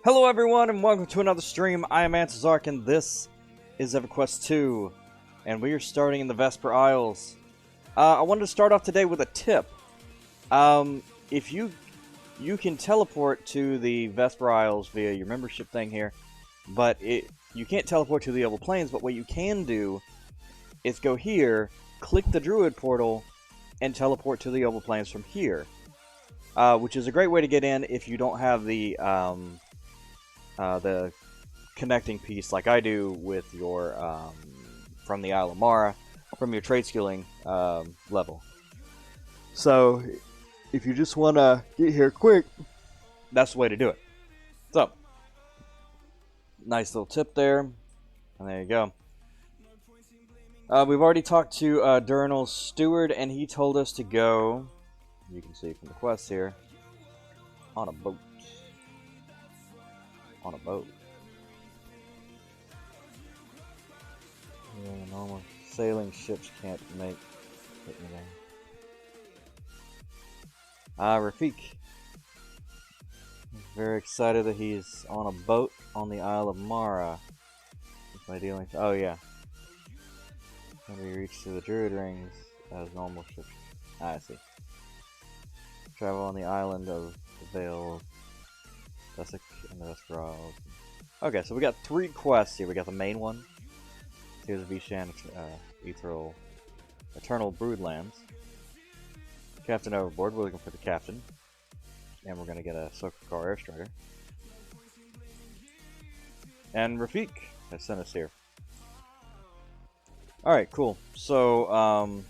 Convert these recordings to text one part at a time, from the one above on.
Hello everyone and welcome to another stream. I am Antizark and this is Everquest 2 and we are starting in the Vesper Isles. I wanted to start off today with a tip. If you can teleport to the Vesper Isles via your membership thing here, but you can't teleport to the Oval Plains, but what you can do is go here, click the Druid portal, and teleport to the Oval Plains from here. Which is a great way to get in if you don't have the connecting piece like I do with your from the Isle of Mara, from your trade skilling level. So if you just want to get here quick, that's the way to do it. So nice little tip there, and there you go. We've already talked to Durnal's steward, and he told us to go, you can see from the quest here, on a boat. On a boat. Yeah, normal sailing ships can't make anything. Rafik. Very excited that he's on a boat on the Isle of Mara. With my dealing. Oh yeah. When we reach to the Druid Rings as normal ships. I see. Travel on the island of the Vale. Vesper and the Vesper Isles. Okay, so we got 3 quests here. We got the main one. Here's the Vishan Eternal Broodlands. Captain overboard. We're looking for the captain. And we're going to get a Sokakar Airstrider. And Rafik has sent us here. Alright, cool. So,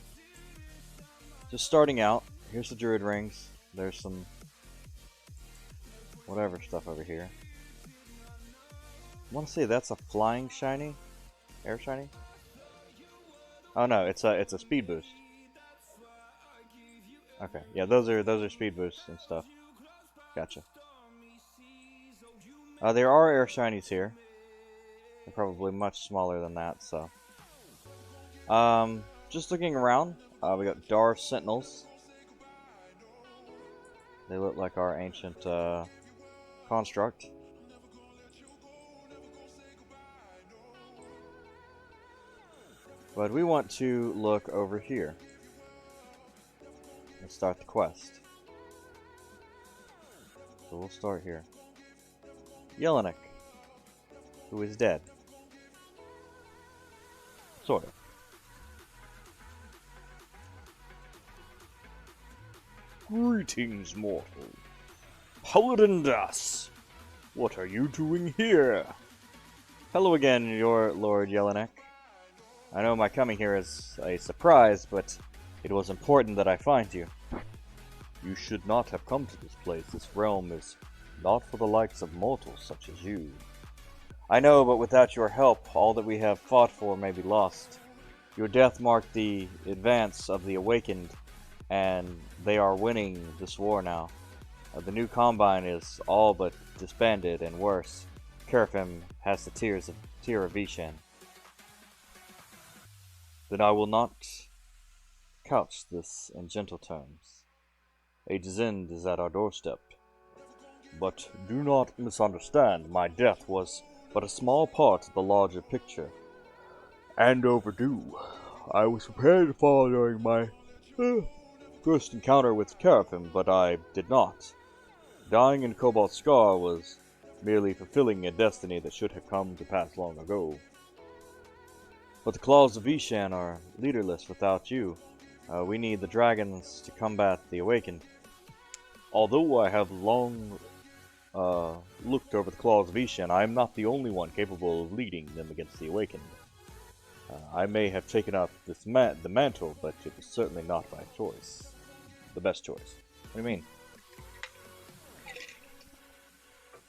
just starting out. Here's the Druid Rings. There's some whatever stuff over here. I want to say that's a flying shiny, air shiny. Oh no, it's a speed boost. Okay, yeah, those are speed boosts and stuff. Gotcha. There are air shinies here. They're probably much smaller than that. So, just looking around, we got Dar Sentinels. They look like our ancient construct. But we want to look over here. Let's start the quest. So we'll start here. Jelinek, who is dead. Sort of. Greetings, mortal. Paladin Das, what are you doing here? Hello again, your Lord Jelinek. I know my coming here is a surprise, but it was important that I find you. You should not have come to this place. This realm is not for the likes of mortals such as you. I know, but without your help, all that we have fought for may be lost. Your death marked the advance of the Awakened, and they are winning this war now. The new Combine is all but disbanded, and worse, Kerfim has the Tear of Vishan. Then I will not couch this in gentle terms. Age's end is at our doorstep. But do not misunderstand, my death was but a small part of the larger picture. And overdue. I was prepared for during my first encounter with Kerfim, but I did not. Dying in Cobalt Scar was merely fulfilling a destiny that should have come to pass long ago. But the Claws of Vishan are leaderless without you. We need the dragons to combat the Awakened. Although I have long looked over the Claws of Vishan, I am not the only one capable of leading them against the Awakened. I may have taken up this the mantle, but it was certainly not my choice. The best choice. What do you mean?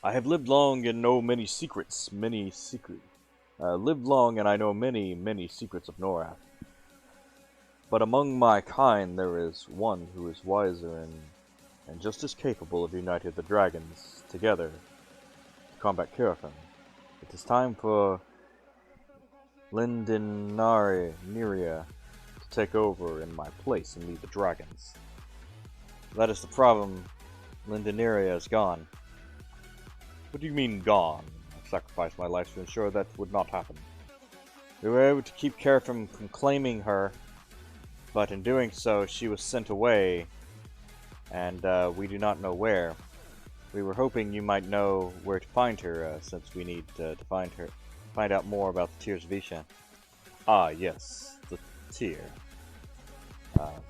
I have lived long and know many secrets. Lived long and I know many secrets of Norath. But among my kind there is one who is wiser and just as capable of uniting the dragons together to combat Kerfim. It is time for Lindinaria to take over in my place and lead the dragons. That is the problem. Lindinaria is gone. What do you mean, gone? I sacrificed my life to ensure that would not happen. We were able to keep Carafin from claiming her, but in doing so, she was sent away, and we do not know where. We were hoping you might know where to find her, since we need to find out more about the Tears of Isha. Ah, yes, the Tear.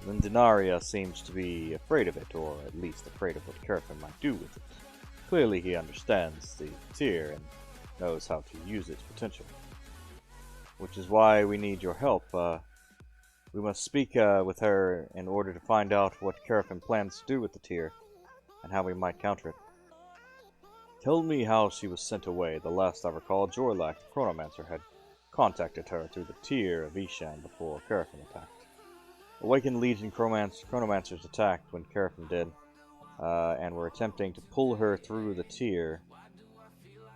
Lindenaria seems to be afraid of it, or at least afraid of what Carafin might do with it. Clearly he understands the Tear and knows how to use its potential. Which is why we need your help. We must speak with her in order to find out what Carafin plans to do with the Tear, and how we might counter it. Tell me how she was sent away. The last I recall, Jorlak, the Chronomancer, had contacted her through the Tear of Ishan before Carafin attacked. Awakened Legion Chronomancers attacked when Carafin did, and were attempting to pull her through the Tear.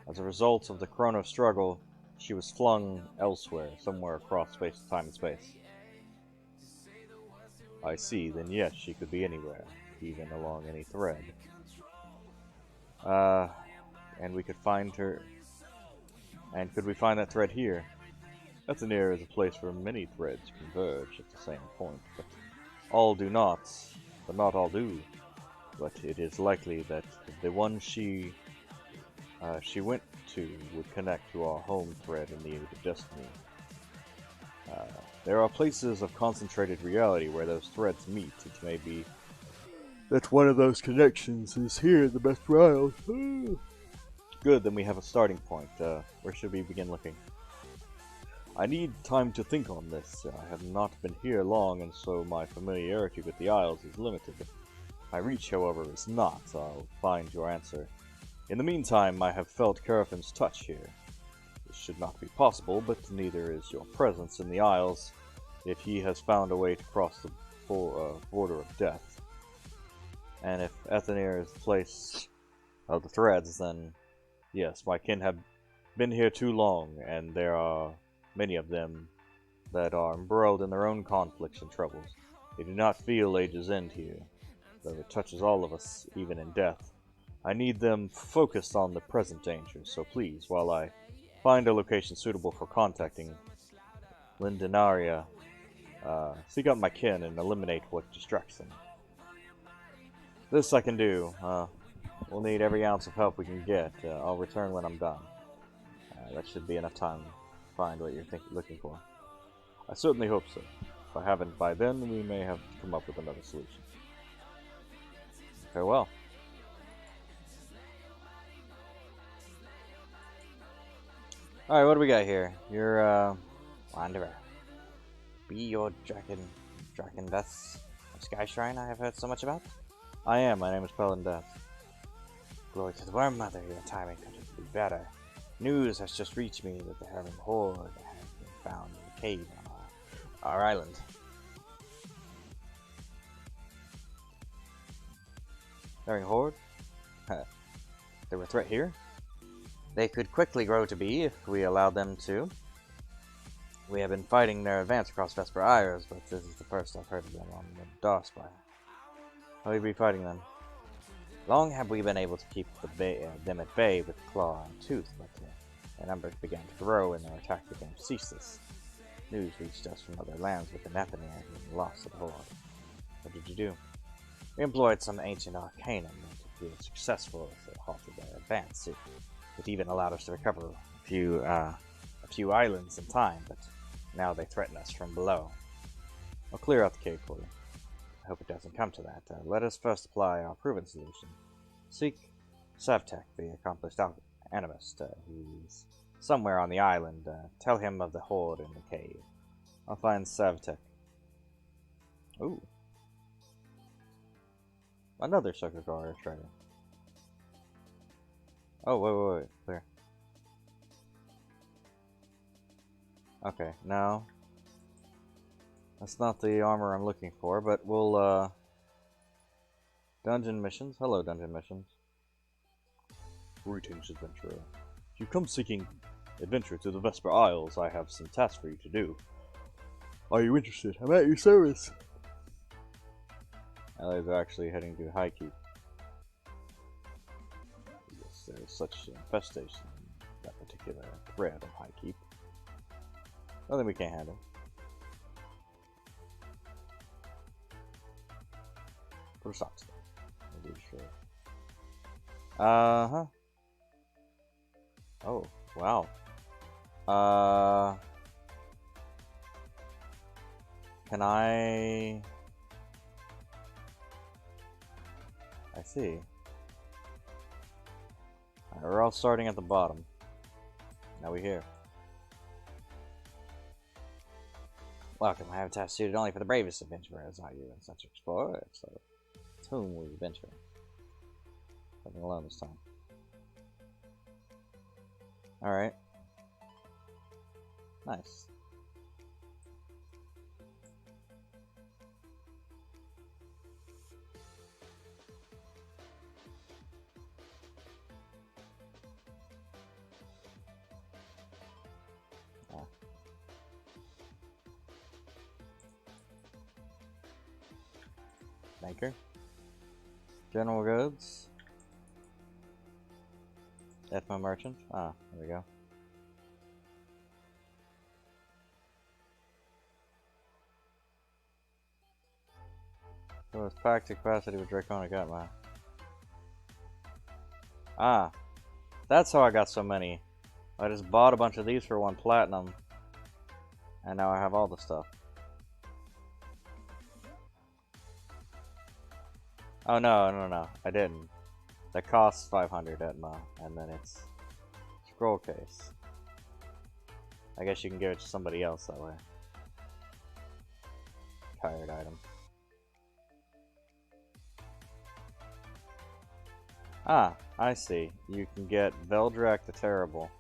As a result of the Chrono struggle, she was flung elsewhere, somewhere across time and space. I see, then yes, she could be anywhere, even along any thread. And we could find her... And could we find that thread here? Ethanir is a place where many threads converge at the same point, but all do not. But not all do. But it is likely that the one she went to would connect to our home thread in the Age of Destiny. There are places of concentrated reality where those threads meet. It may be that one of those connections is here in the Vesper Isles. Good, then we have a starting point. Where should we begin looking? I need time to think on this. I have not been here long, and so my familiarity with the Isles is limited. My reach, however, is not. I'll find your answer. In the meantime, I have felt Carafin's touch here. This should not be possible, but neither is your presence in the Isles, if he has found a way to cross the border of death. And if Ethanir is the place of the threads, then yes, my kin have been here too long, and there are many of them that are embroiled in their own conflicts and troubles. They do not feel age's end here, though it touches all of us, even in death. I need them focused on the present danger, so please, while I find a location suitable for contacting Lindenaria, seek out my kin and eliminate what distracts them. This I can do. We'll need every ounce of help we can get. I'll return when I'm done. That should be enough time to find what you're looking for. I certainly hope so. If I haven't by then, we may have to come up with another solution. Farewell. Alright, what do we got here? You're, Wanderer. Be your Draken Death's Sky Shrine I have heard so much about? I am. My name is Pelin Death. Glory to the Worm Mother, your timing couldn't be better. News has just reached me that the Herring Horde has been found in a cave on our island. Herring Horde? They were a threat here? They could quickly grow to be if we allowed them to. We have been fighting their advance across Vesper Isles, but this is the first I've heard of them on the Darspire. How will you be fighting them? Long have we been able to keep them at bay with claw and tooth, but their numbers began to grow and their attack became ceaseless. News reached us from other lands with the Ethanir being lost to the Horde. What did you do? We employed some ancient arcanum that proved successful as it halted their advance. It even allowed us to recover a few islands in time, but now they threaten us from below. I'll clear out the cave for you. I hope it doesn't come to that. Let us first apply our proven solution. Seek Savtek, the accomplished animist. He's somewhere on the island. Tell him of the Horde in the cave. I'll find Savtek. Ooh. Another Sugar Strider. Oh, wait. Clear. Okay, no. That's not the armor I'm looking for, but we'll, Dungeon missions. Hello, dungeon missions. Greetings, adventurer. If you come seeking adventure to the Vesper Isles, I have some tasks for you to do. Are you interested? I'm at your service. Allies are actually heading to Highkeep. Yes. because there's such an infestation in that particular thread of High Keep. Nothing we can't handle. Put a stop to that. Maybe sure. Uh-huh. Oh, wow. Can I see. Alright, we're all starting at the bottom. Now we're here. Welcome, my habitat is suited only for the bravest adventurers, are you and such explorer? So, to whom will you venture? Nothing alone this time. Alright. Nice. Oh. Maker. General goods. Ethmo merchant. Ah, there we go. So it's packed capacity with Draconic Atma. Ah, that's how I got so many. I just bought a bunch of these for 1 platinum, and now I have all the stuff. Oh no, I didn't. That costs 500 Atma, and then it's scroll case. I guess you can give it to somebody else that way. Tired item. Ah, I see. You can get Veldrak the Terrible.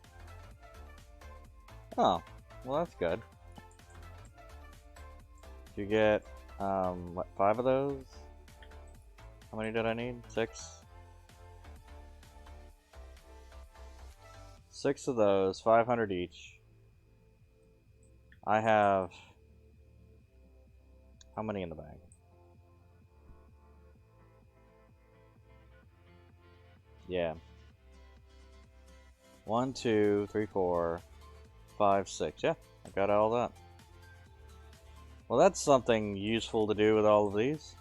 Oh, well that's good. You get, what, 5 of those? How many did I need? 6? 6 of those, 500 each. I have... how many in the bag? Yeah. 1, 2, 3, 4, 5, 6. Yeah, I got all that. Well, that's something useful to do with all of these.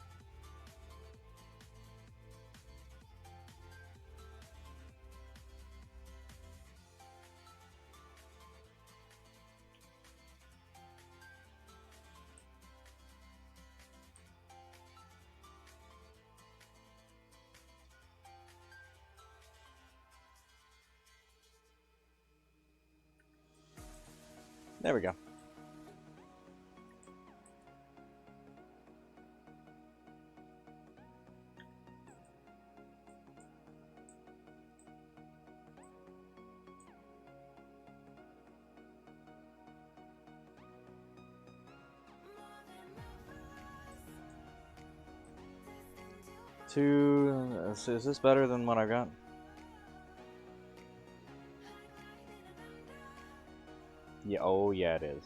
There we go. Is this better than what I got? Yeah, oh yeah it is.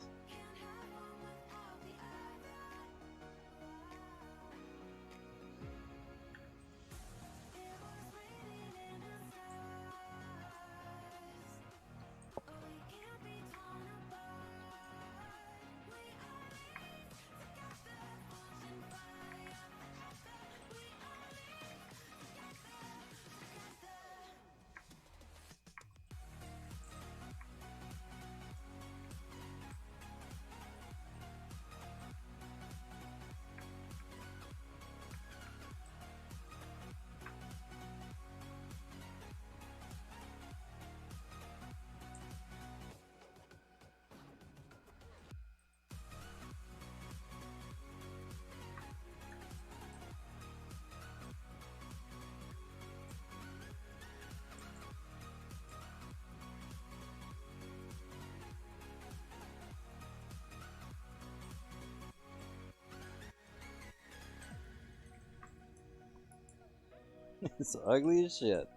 It's ugly as shit.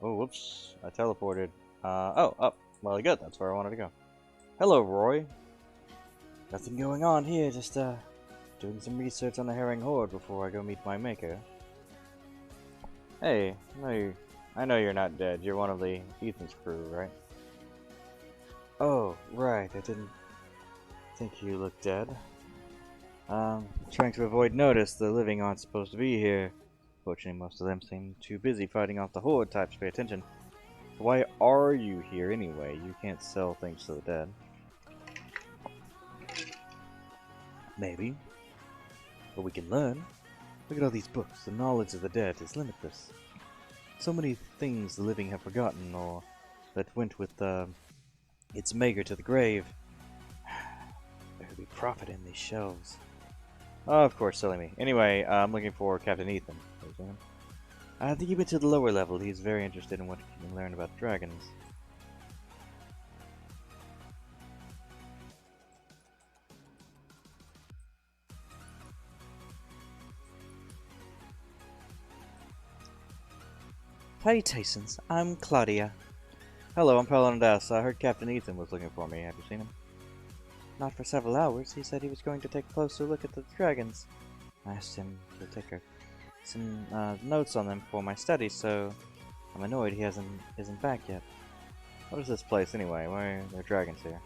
Oh, whoops. I teleported. Oh, up. Well, good. That's where I wanted to go. Hello, Roy. Nothing going on here, just doing some research on the herring horde before I go meet my maker. Hey, I know you're not dead. You're one of the Ethan's crew, right? Oh, right. I didn't think you looked dead. Trying to avoid notice. The living aren't supposed to be here. Fortunately, most of them seem too busy fighting off the horde types to pay attention. So why are you here anyway? You can't sell things to the dead. Maybe. But we can learn. Look at all these books. The knowledge of the dead is limitless. So many things the living have forgotten, or that went with its maker to the grave. There could be profit in these shelves. Oh, of course, silly me. Anyway, I'm looking for Captain Ethan. I think he went to the lower level. He's very interested in what he can learn about dragons. Salutations, I'm Claudia. Hello, I'm Paladin. I heard Captain Ethan was looking for me. Have you seen him? Not for several hours. He said he was going to take a closer look at the dragons. I asked him to take some notes on them for my studies, so I'm annoyed he isn't back yet. What is this place anyway? Why are there dragons here?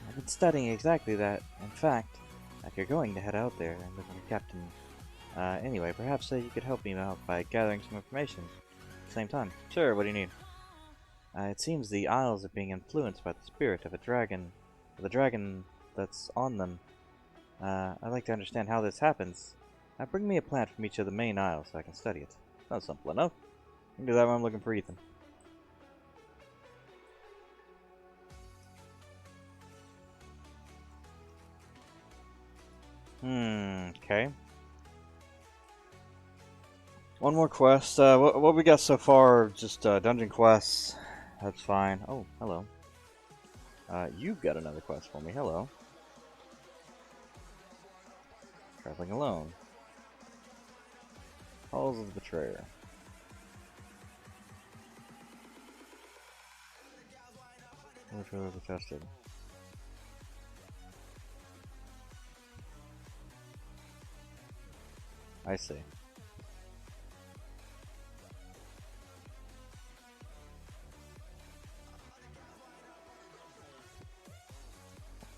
I've been studying exactly that. In fact, if you're going to head out there and look for Captain anyway, perhaps you could help me out by gathering some information at the same time. Sure, what do you need? It seems the Isles are being influenced by the spirit of the dragon that's on them. I'd like to understand how this happens. Bring me a plant from each of the main Isles so I can study it. That's simple enough. I can do that when I'm looking for Ethan. Okay. One more quest. What we got so far? Just dungeon quests. That's fine. Oh, hello. You've got another quest for me. Hello. Traveling alone. Halls of the Betrayer. Which was attested. I see.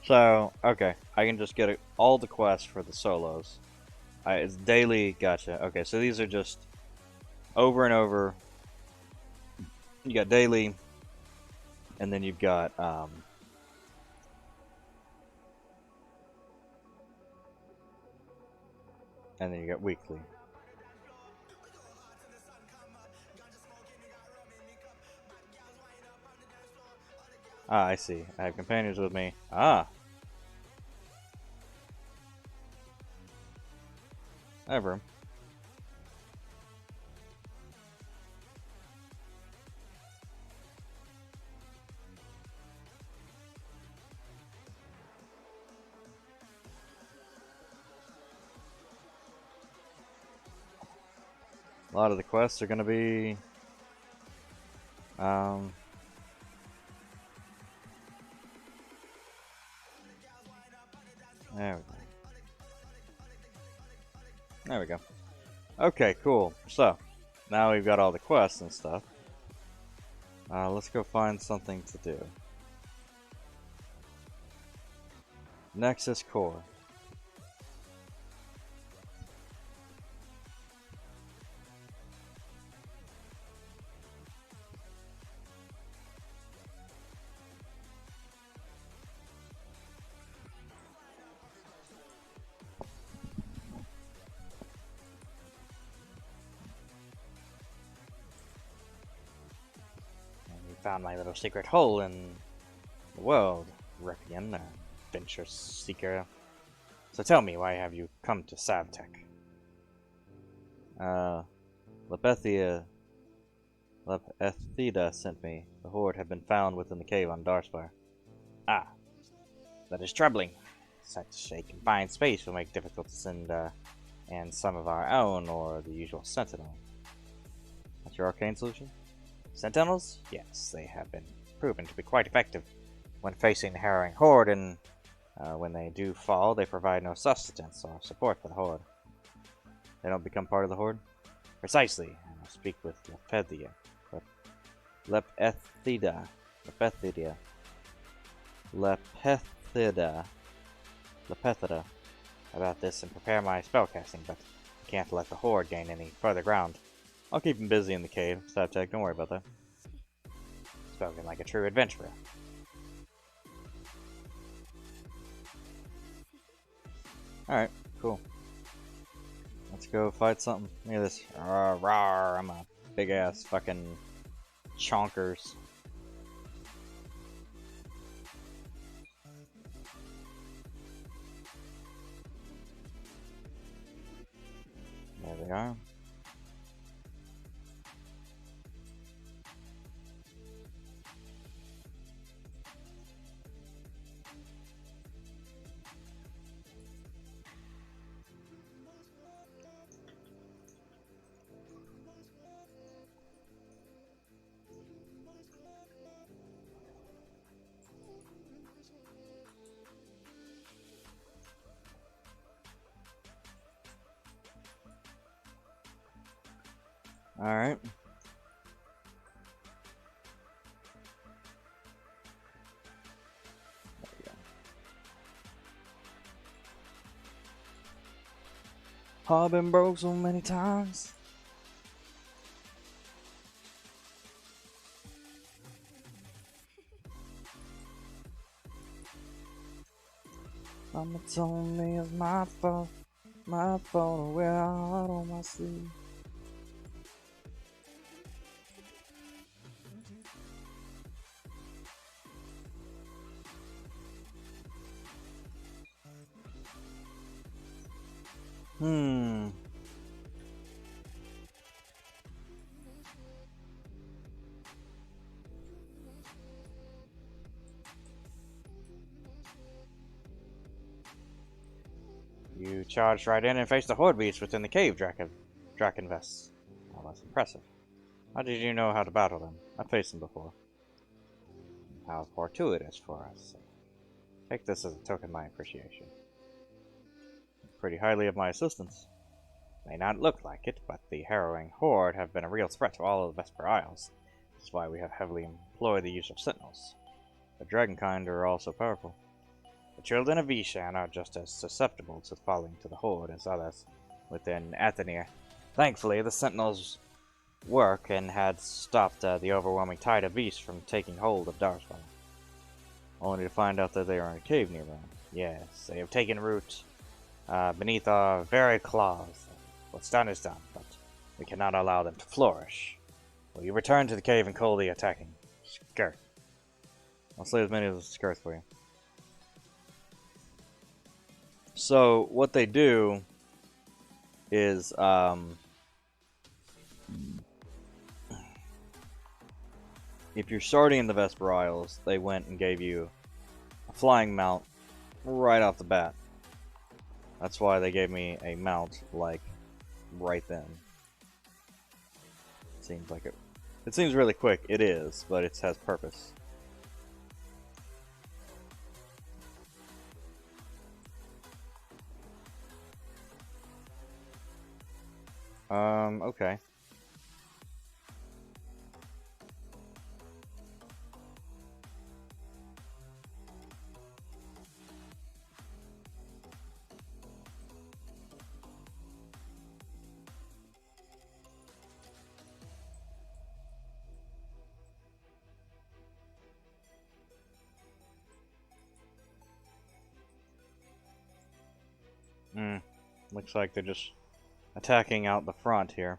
So, okay, I can just get all the quests for the solos. It's daily, gotcha. Okay, so these are just over and over. You got daily, and then you've got, and then you got weekly. Ah, I see. I have companions with me. Ah! Ever. A lot of the quests are gonna be... There we go. There we go. Okay, cool. So, now we've got all the quests and stuff. Let's go find something to do. Nexus Core. Found my little secret hole in the world, Ruffian, adventure seeker. So tell me, why have you come to Savtech? Lepethida sent me. The horde had been found within the cave on Darspire. Ah, that is troubling. Such a confined space will make it difficult to send and some of our own or the usual sentinel. That's your arcane solution? Sentinels? Yes, they have been proven to be quite effective when facing the harrowing horde, and When they do fall, they provide no sustenance or support for the Horde. They don't become part of the Horde? Precisely, and I'll speak with Lepethida. Lepethida. Lepethida. Lepethida. Lepethida. About this and prepare my spellcasting, but I can't let the Horde gain any further ground. I'll keep him busy in the cave. Subtech, don't worry about that. Spoken like a true adventurer. Alright, cool. Let's go fight something. Look at this. Rawr, rawr, I'm a big ass fucking chonkers. There they are. Alright. I've been broke so many times. Mama told me it's my fault to wear a heart on my sleeve. You charged right in and faced the Horde beast within the cave, Drakenvest. Well, that's impressive. How did you know how to battle them? I've faced them before. How fortuitous for us. Take this as a token of my appreciation. Pretty highly of my assistance. May not look like it, but the harrowing Horde have been a real threat to all of the Vesper Isles. That's why we have heavily employed the use of sentinels. The dragonkind are also powerful. The children of Vishan are just as susceptible to falling to the Horde as others within Athenia. Thankfully, the sentinels work and had stopped the overwhelming tide of beasts from taking hold of Darsvall. Only to find out that they are in a cave nearby. Yes, they have taken root beneath our very claws. What's done is done, but we cannot allow them to flourish. Will you return to the cave and call the attacking Skirth? I'll slay as many as the Skirth for you. So, what they do is, if you're starting in the Vesper Isles, they went and gave you a flying mount right off the bat. That's why they gave me a mount, like, right then. Seems like it. It seems really quick. It is, but it has purpose. Okay. Looks like they're just attacking out the front here.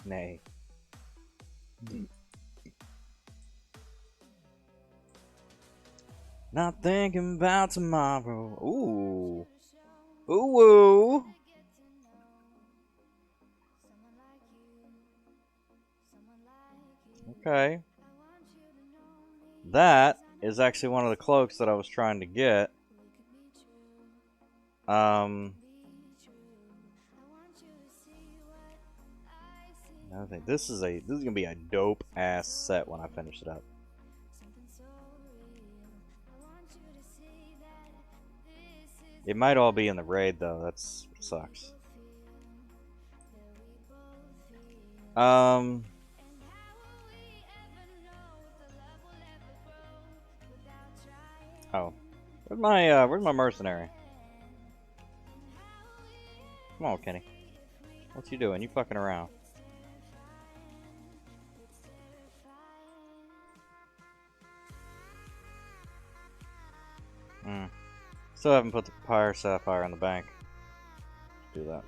Nay. Not thinking about tomorrow. Ooh. Ooh. Ooh. Okay. That is actually one of the cloaks that I was trying to get. I think this is gonna be a dope ass set when I finish it up. It might all be in the raid though. What sucks. Oh, where's my mercenary? Come on, Kenny. What you doing? You fucking around? Still haven't put the Pyre Sapphire in the bank. Let's do that.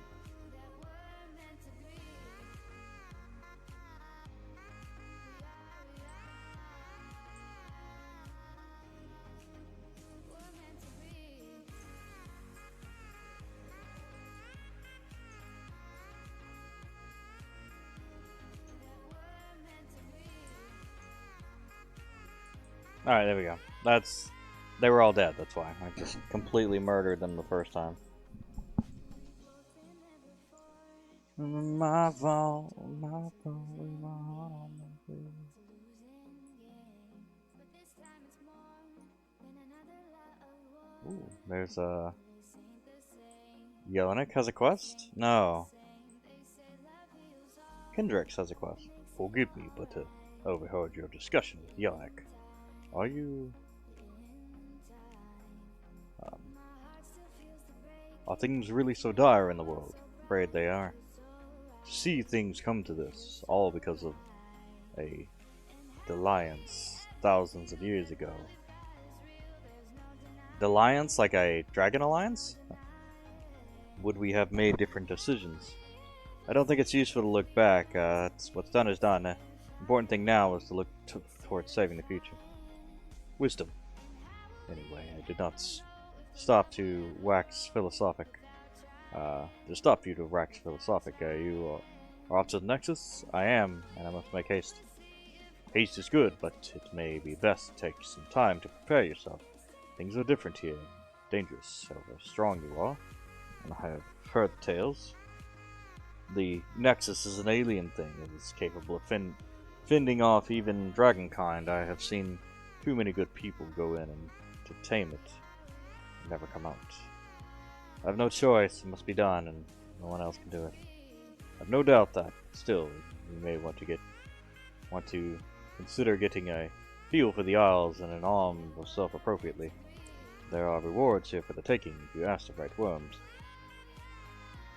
Alright, there we go. They were all dead, that's why. I just completely murdered them the first time. My fault, my fault, my heart on my sleeve. Ooh, there's a... Yelenic has a quest? No. Kendrix has a quest. Forgive me, but overheard your discussion with Yelenic. Are you... Are things really so dire in the world? Afraid they are. To see things come to this, all because of a dalliance thousands of years ago. Dalliance? Like a dragon alliance? Would we have made different decisions? I don't think it's useful to look back. What's done is done. The important thing now is to look towards saving the future. Wisdom. Anyway, I did not stop to wax philosophic. To stop you to wax philosophic. You are off to the Nexus? I am, and I must make haste. Haste is good, but it may be best to take some time to prepare yourself. Things are different here. Dangerous, however strong you are. And I have heard tales. The Nexus is an alien thing. It is capable of fending off even dragonkind. I have seen too many good people go in and to tame it and never come out. I have no choice. It must be done, and no one else can do it. I have no doubt that, still, you may want to consider getting a feel for the Isles and an arm yourself appropriately. There are rewards here for the taking if you ask the right worms.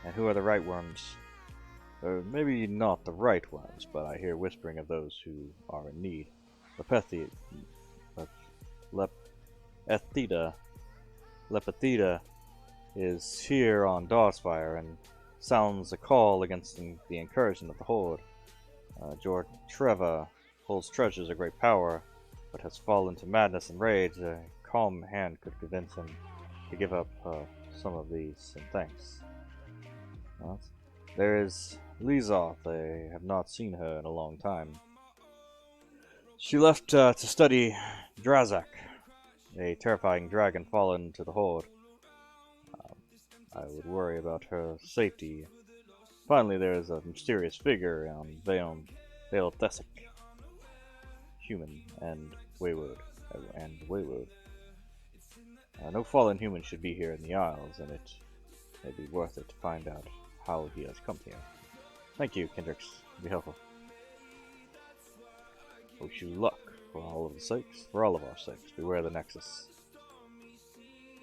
And who are the right worms? Maybe not the right ones, but I hear whispering of those who are in need. Lepethida is here on Darsfire and sounds a call against the incursion of the Horde. Jord Treva holds treasures of great power, but has fallen to madness and rage. A calm hand could convince him to give up some of these, and thanks. There is Lizoth. I have not seen her in a long time. She left to study Drazak, a terrifying dragon fallen to the Horde. I would worry about her safety. Finally, there is a mysterious figure on Vale Thessic, human and wayward. No fallen human should be here in the Isles, and it may be worth it to find out how he has come here. Thank you, Kendrix. It'll be helpful. Wish you luck for all of our sakes. Beware the Nexus.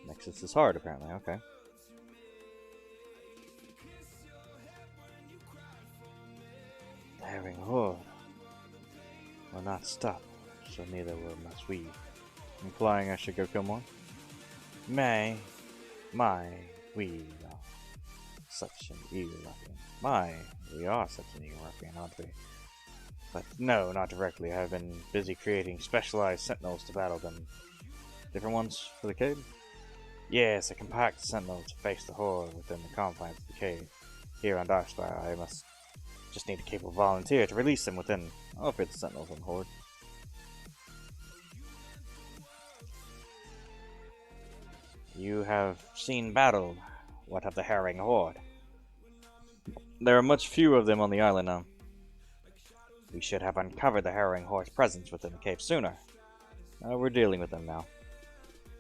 Nexus is hard, apparently. Okay. Daring Horde will not stop, so neither must we. Implying I should go kill more? We Such an eager ruffian. My, we are such an eager ruffian, aren't we? But no, not directly. I've been busy creating specialized sentinels to battle them. Different ones for the cave? Yes, a compact sentinel to face the horde within the confines of the cave. Here on Darkspire, I must just need a capable volunteer to release them within. I'll fit the sentinels on the horde. You have seen battle. What of the harrying horde? There are much fewer of them on the island now. We should have uncovered the harrying horde's presence within the cave sooner. We're dealing with them now.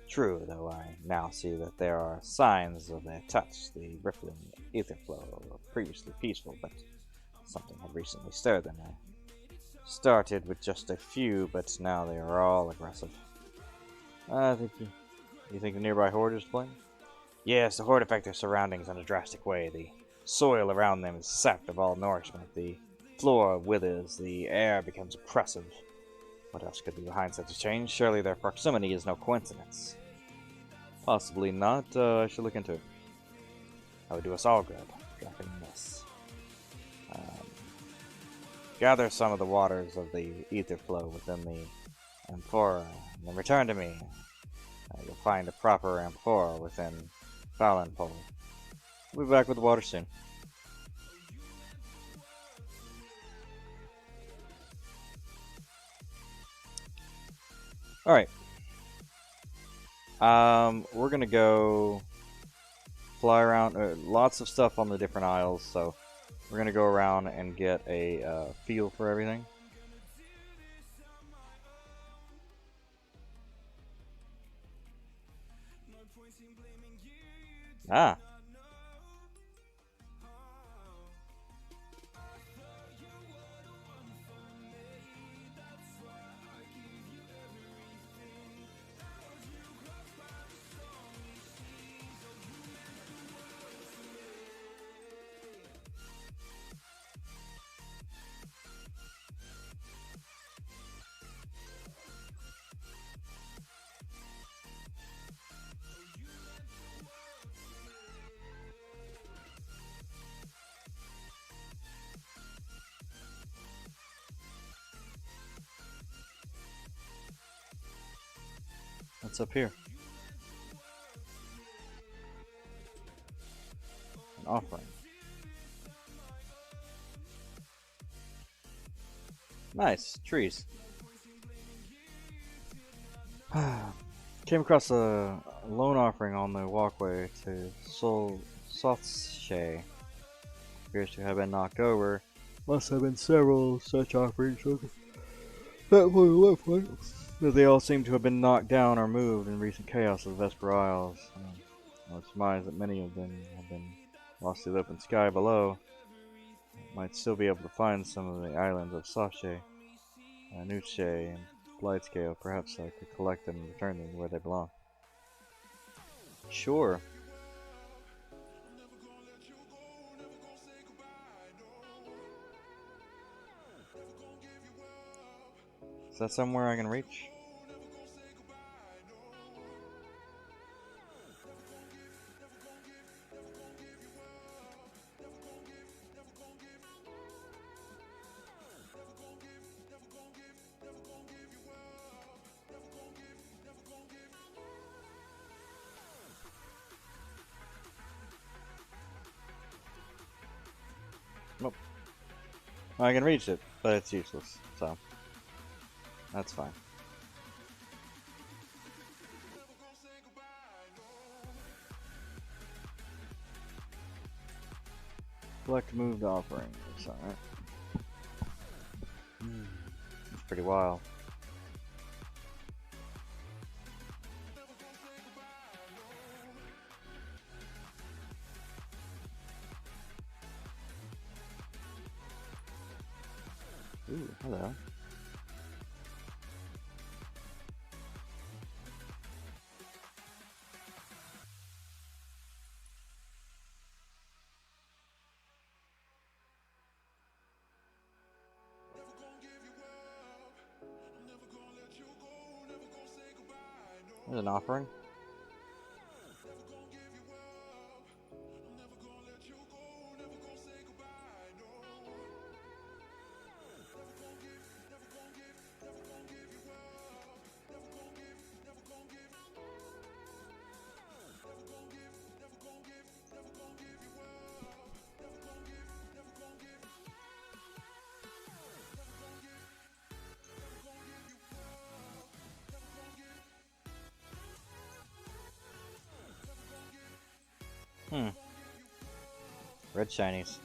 True, though I now see that there are signs of their touch. The rippling ether flow were previously peaceful, but something had recently stirred them. I started with just a few, but now they are all aggressive. You think the nearby horde is playing? Yes, the horde affect their surroundings in a drastic way. The soil around them is sapped of all nourishment. The floor withers. The air becomes oppressive. What else could be behind such a change? Surely their proximity is no coincidence. Possibly not. I should look into it. That would do us all good. Dropping this. Gather some of the waters of the ether flow within the amphora, and then return to me. You'll find a proper amphora within Fallonpole. We'll be back with the water soon. Alright. We're gonna go fly around. Lots of stuff on the different isles, so we're gonna go around and get a feel for everything. Ah. What's up here? An offering. Nice. Trees. Came across a loan offering on the walkway to Sothshay. Appears to have been knocked over. Must have been several such offerings. But they all seem to have been knocked down or moved in recent chaos of the Vesper Isles. I would surmise that many of them have been lost to the open sky below. Might still be able to find some of the islands of Sothshay, Nuche, and Blightscale. Perhaps I could collect them and return them where they belong. Sure. Is that somewhere I can reach? Nope. I can reach it, but it's useless, so that's fine. Collect moved offerings, alright. It's pretty wild. Ooh, hello. There's an offering. Red shinies.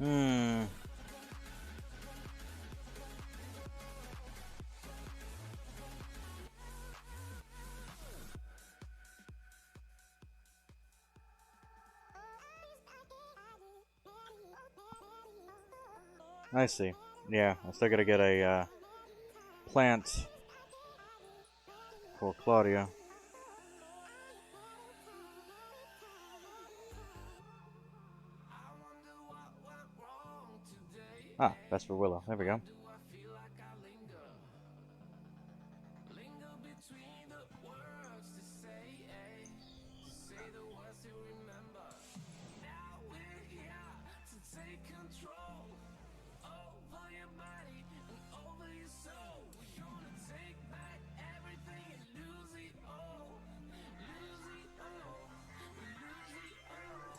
Hmm. I see. Yeah, I still gotta get a plant for Claudia. Ah, Vesper Willow. There we go.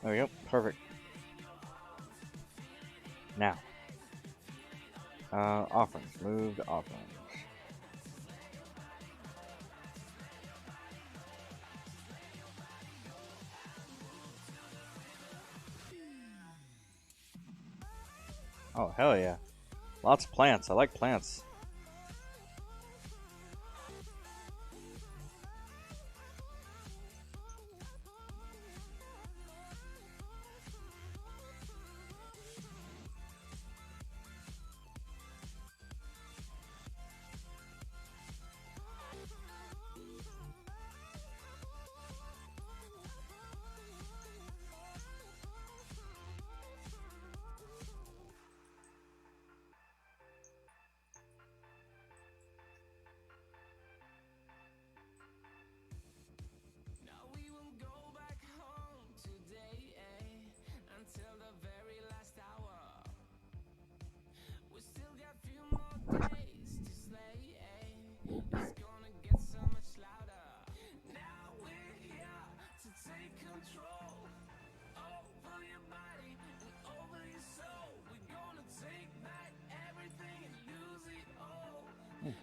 There we go. Perfect. Now. Offerings. Move to offerings. Oh, hell yeah. Lots of plants. I like plants.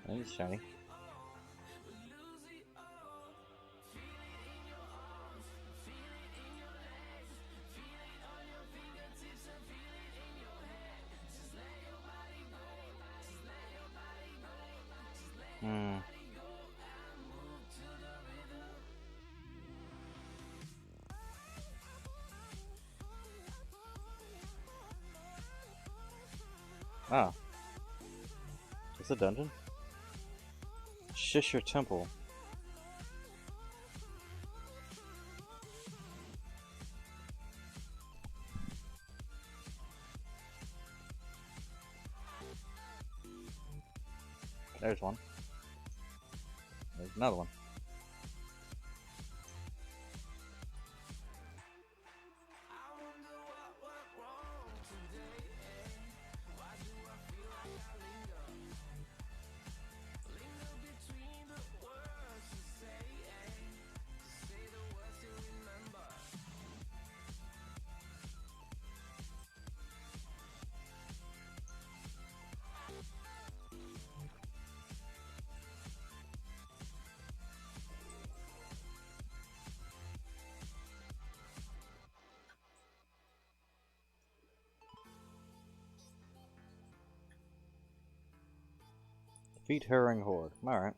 That is shiny. Hmm. Ah. It's a dungeon? Shishir Temple. There's one. There's another one. Defeat Herring Horde. Alright.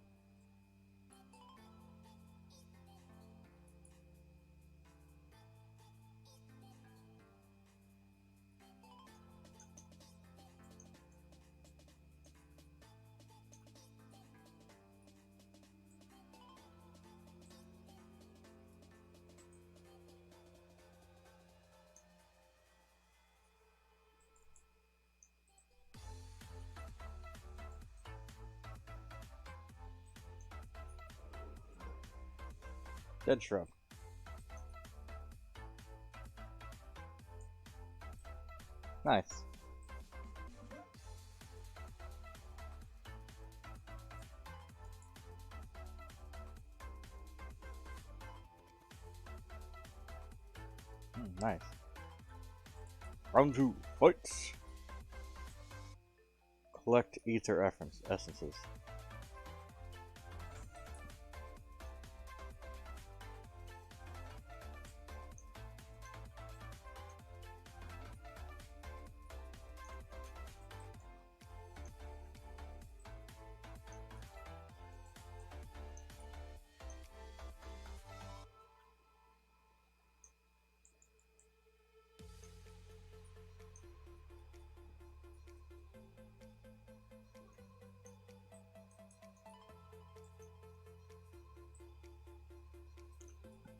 Dead shrub. Nice. Nice. Round 2. Fight! Collect ether essences.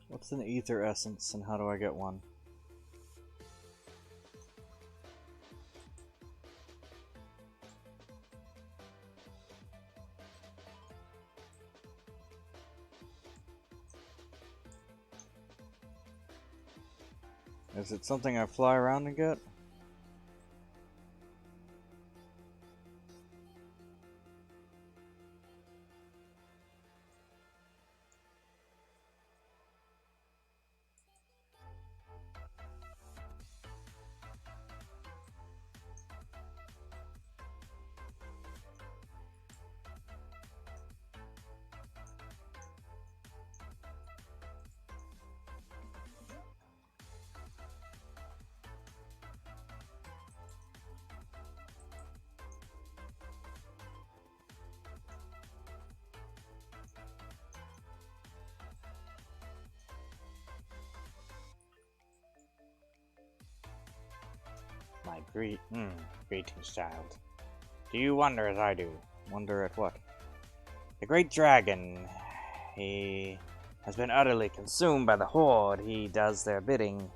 What's an ether essence and how do I get one? Is it something I fly around and get? My greetings, child. Do you wonder as I do? Wonder at what? The great dragon. He has been utterly consumed by the horde. He does their bidding.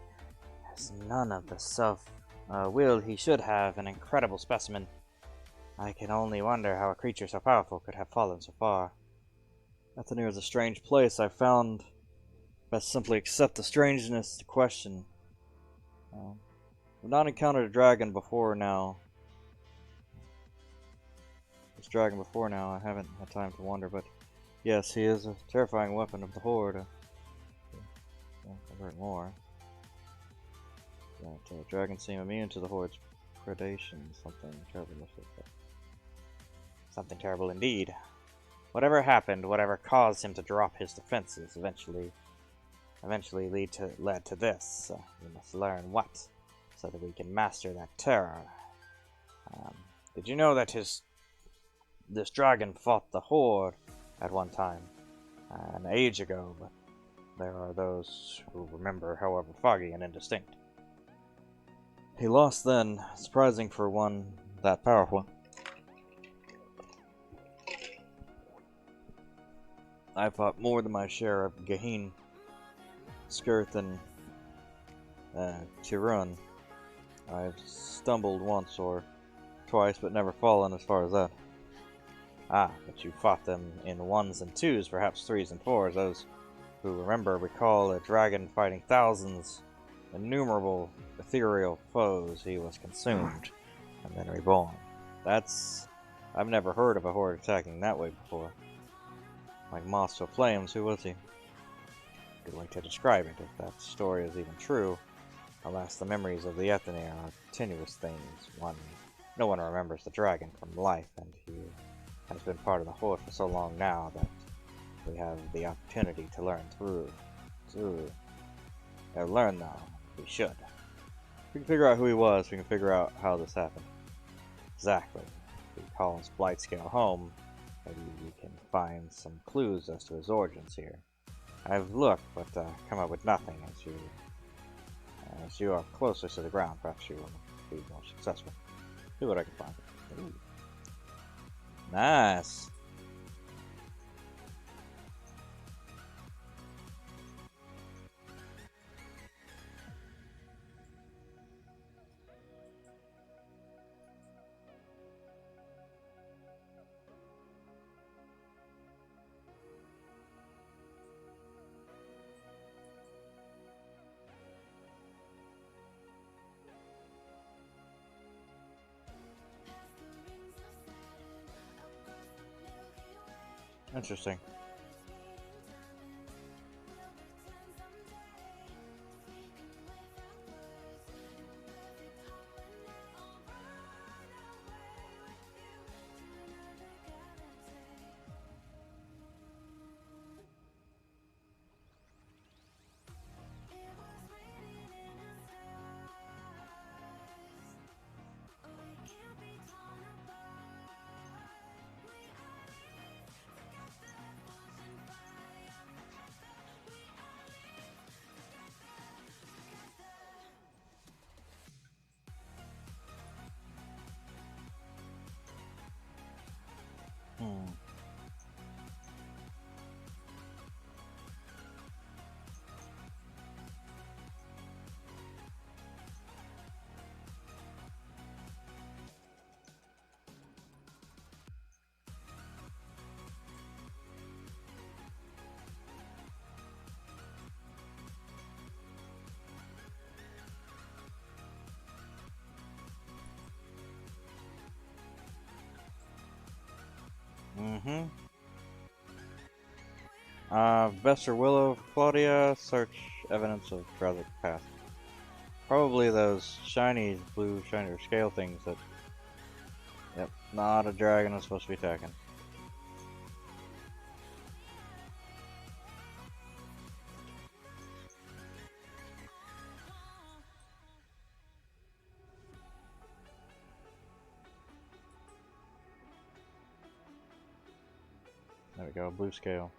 Has none of the self-will he should have. An incredible specimen. I can only wonder how a creature so powerful could have fallen so far. Athenir is a strange place. I found best simply accept the strangeness to question. I've not encountered a dragon before now. This dragon before now, I haven't had time to wonder, but yes, he is a terrifying weapon of the horde. I've heard more. That dragons seem immune to the horde's predation. Something terrible. Something terrible indeed. Whatever happened, whatever caused him to drop his defenses, eventually led to this. We must learn what, so that we can master that terror. Did you know that this dragon fought the horde at one time, an age ago? But there are those who remember, however foggy and indistinct. He lost then, surprising for one that powerful. I fought more than my share of Gaheen, Skirth, and Tirun. I've stumbled once or twice, but never fallen as far as that. Ah, but you fought them in 1s and 2s, perhaps 3s and 4s. Those who remember recall a dragon fighting thousands, innumerable ethereal foes. He was consumed and then reborn. I've never heard of a horde attacking that way before. Like moths to flames, who was he? Good way to describe it, if that story is even true. Alas, the memories of the Athenir are tenuous things. No one remembers the dragon from life, and he has been part of the horde for so long now that we have the opportunity to learn learn now. We should. If we can figure out who he was, we can figure out how this happened. Exactly. If we call his Blightscale home, maybe we can find some clues as to his origins here. I've looked, but come up with nothing. As you are closer to the ground, perhaps you will be more successful. See what I can find. Ooh. Nice. Interesting. Hmm. Mm-hmm. Vesper Willow, Claudia, search evidence of tragic past. Probably those shiny, blue, shiny scale things that. Yep, not a dragon is supposed to be attacking. There we go, blue scale.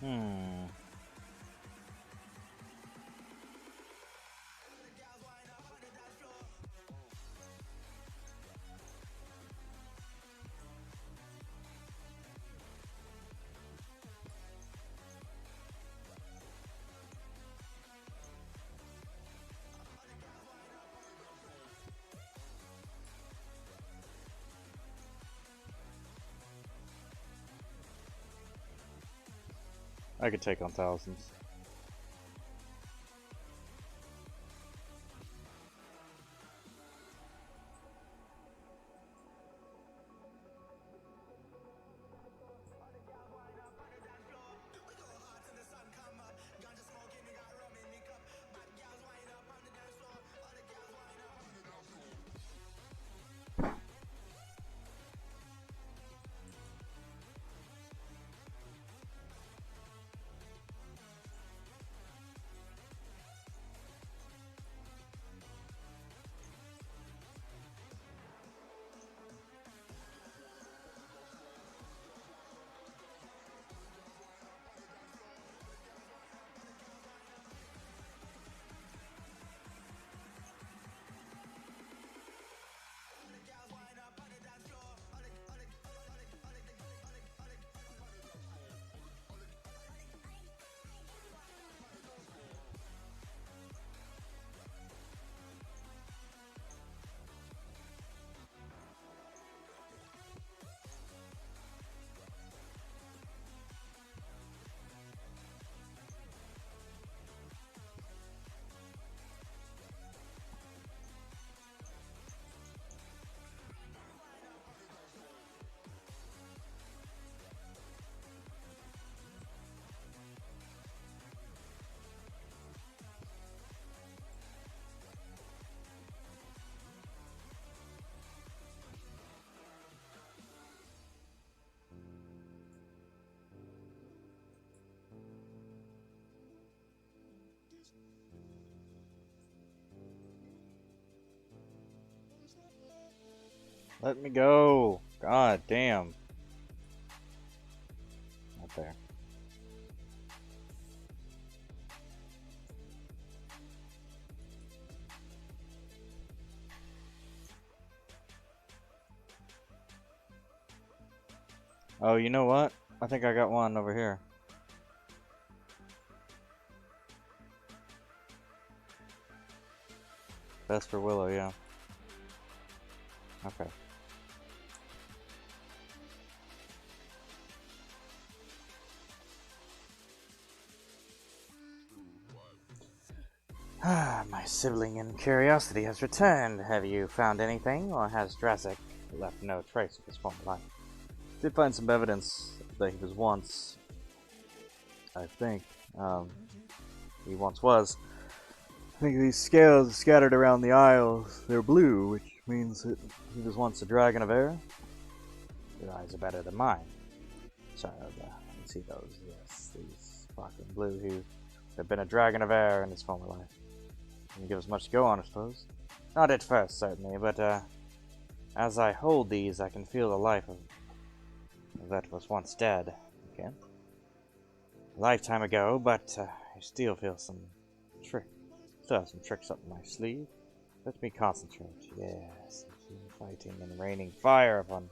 Hmm. I could take on thousands. Let me go! God damn. Not there. Oh, you know what? I think I got one over here. Vesper Willow, yeah. Okay. My sibling in curiosity has returned. Have you found anything, or has Drazek left no trace of his former life? Did find some evidence that he was once, I think, he once was. I think these scales scattered around the Isles, they're blue, which means that he was once a dragon of air. Your eyes are better than mine. Sorry, let me see those. Yes, these sparkling blue. He had been a dragon of air in his former life. Didn't give us much to go on, I suppose. Not at first, certainly, but as I hold these, I can feel the life of that was once dead. Okay. A lifetime ago, but I still feel some trick. Still have some tricks up my sleeve. Let me concentrate. Yes, fighting and raining fire upon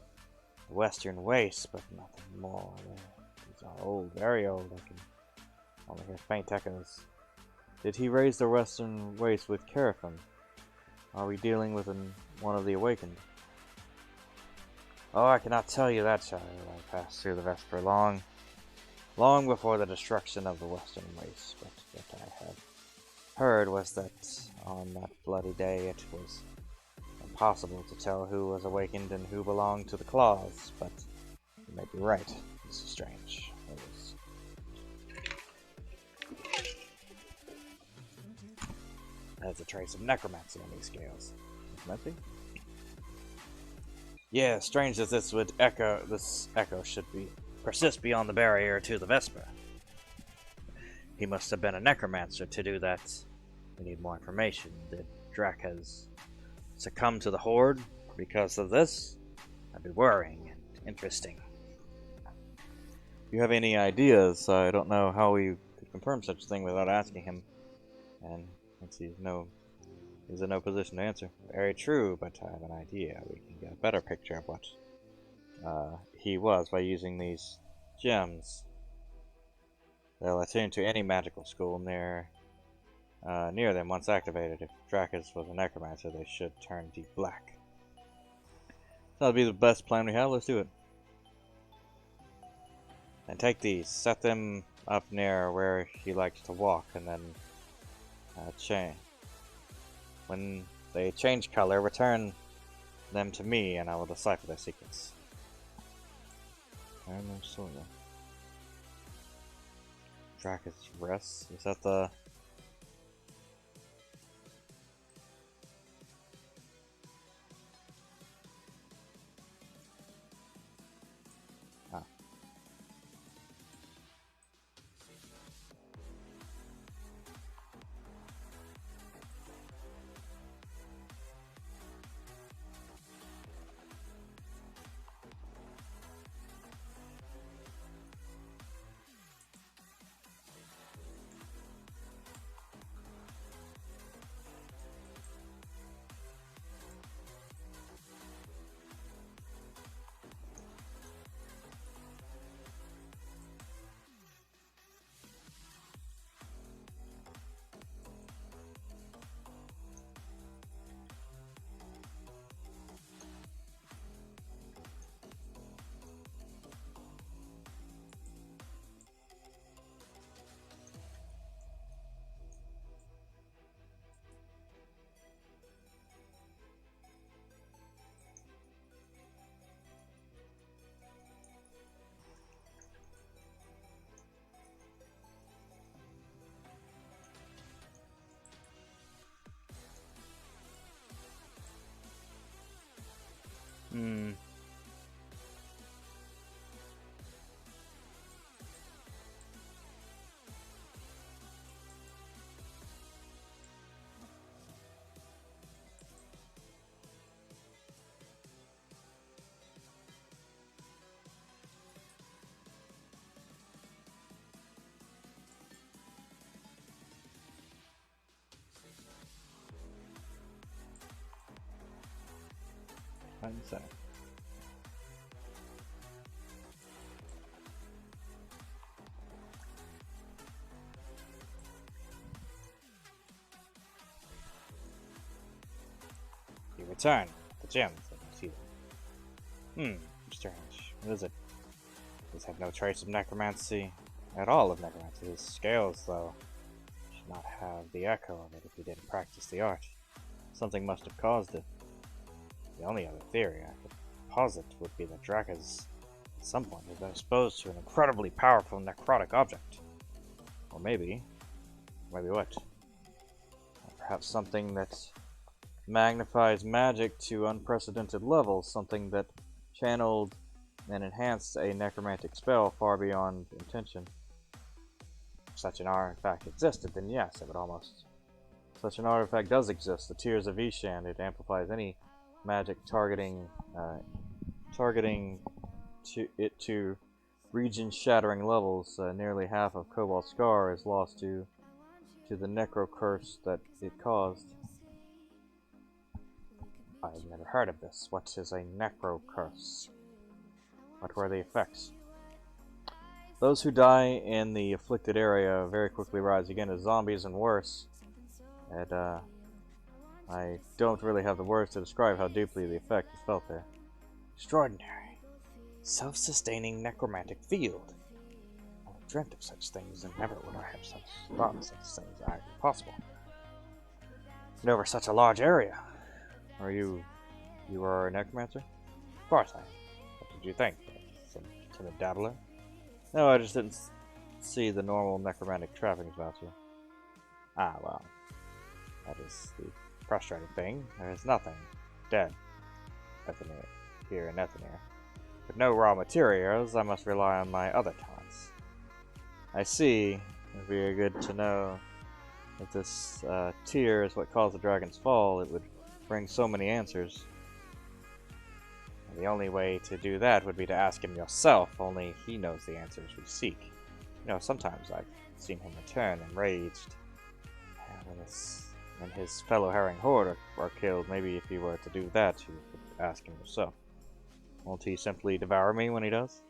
the western waste, but nothing more. These are old, very old. I can only hear faint echoes. Did he raise the western waste with Carafin? Are we dealing with one of the awakened? Oh, I cannot tell you that, child. I passed through the Vesper long before the destruction of the western waste, but what I have heard was that on that bloody day it was impossible to tell who was awakened and who belonged to the claws, but you may be right. This is strange. There's a trace of necromancy on these scales. Necromancy? Yeah, strange that this echo should persist beyond the barrier to the Vesper. He must have been a necromancer to do that. We need more information. Did Drakaz succumb to the Horde because of this? That'd be worrying and interesting. If you have any ideas, I don't know how we could confirm such a thing without asking him. And he's in no position to answer. Very true, but I have an idea. We can get a better picture of what he was by using these gems. They'll attune to any magical school near them once activated. If Drakus was a necromancer, they should turn deep black. That'll be the best plan we have. Let's do it. And take these, set them up near where he likes to walk, and then change. When they change color, return them to me, and I will decipher their secrets. I'm not sure. Drakus Rest? Is that the... return. The gems, I can see them. Strange. What is it? These have no trace of necromancy. At all of necromancy. His scales, though, should not have the echo of it if he didn't practice the art. Something must have caused it. The only other theory I could posit would be that Drakas, at some point, has been exposed to an incredibly powerful necrotic object. Or maybe what? Or perhaps something that magnifies magic to unprecedented levels, something that channeled and enhanced a necromantic spell far beyond intention. If such an artifact existed, then yes, it would almost... Such an artifact does exist, the Tears of Ishan. It amplifies any magic targeting to region-shattering levels. Nearly half of Cobalt's Scar is lost to the necro curse that it caused. I've never heard of this. What is a necro curse? What were the effects? Those who die in the afflicted area very quickly rise again as zombies and worse. And I don't really have the words to describe how deeply the effect is felt there. Extraordinary. Self-sustaining necromantic field. I dreamt of such things and never would I have thought such things are possible. And over such a large area. Are you are a necromancer? Of course I am. What did you think? Some timid dabbler? No, I just didn't see the normal necromantic trappings about you. Ah, well. That is the frustrating thing. There is nothing dead here in Ethanir. With no raw materials, I must rely on my other talents. I see. It would be good to know that this tear is what caused the dragon's fall. It would bring so many answers. And the only way to do that would be to ask him yourself. Only he knows the answers we seek. You know, sometimes I've seen him return enraged. When his fellow Herring Horde are killed, maybe if you were to do that, you could ask him yourself. Won't he simply devour me when he does?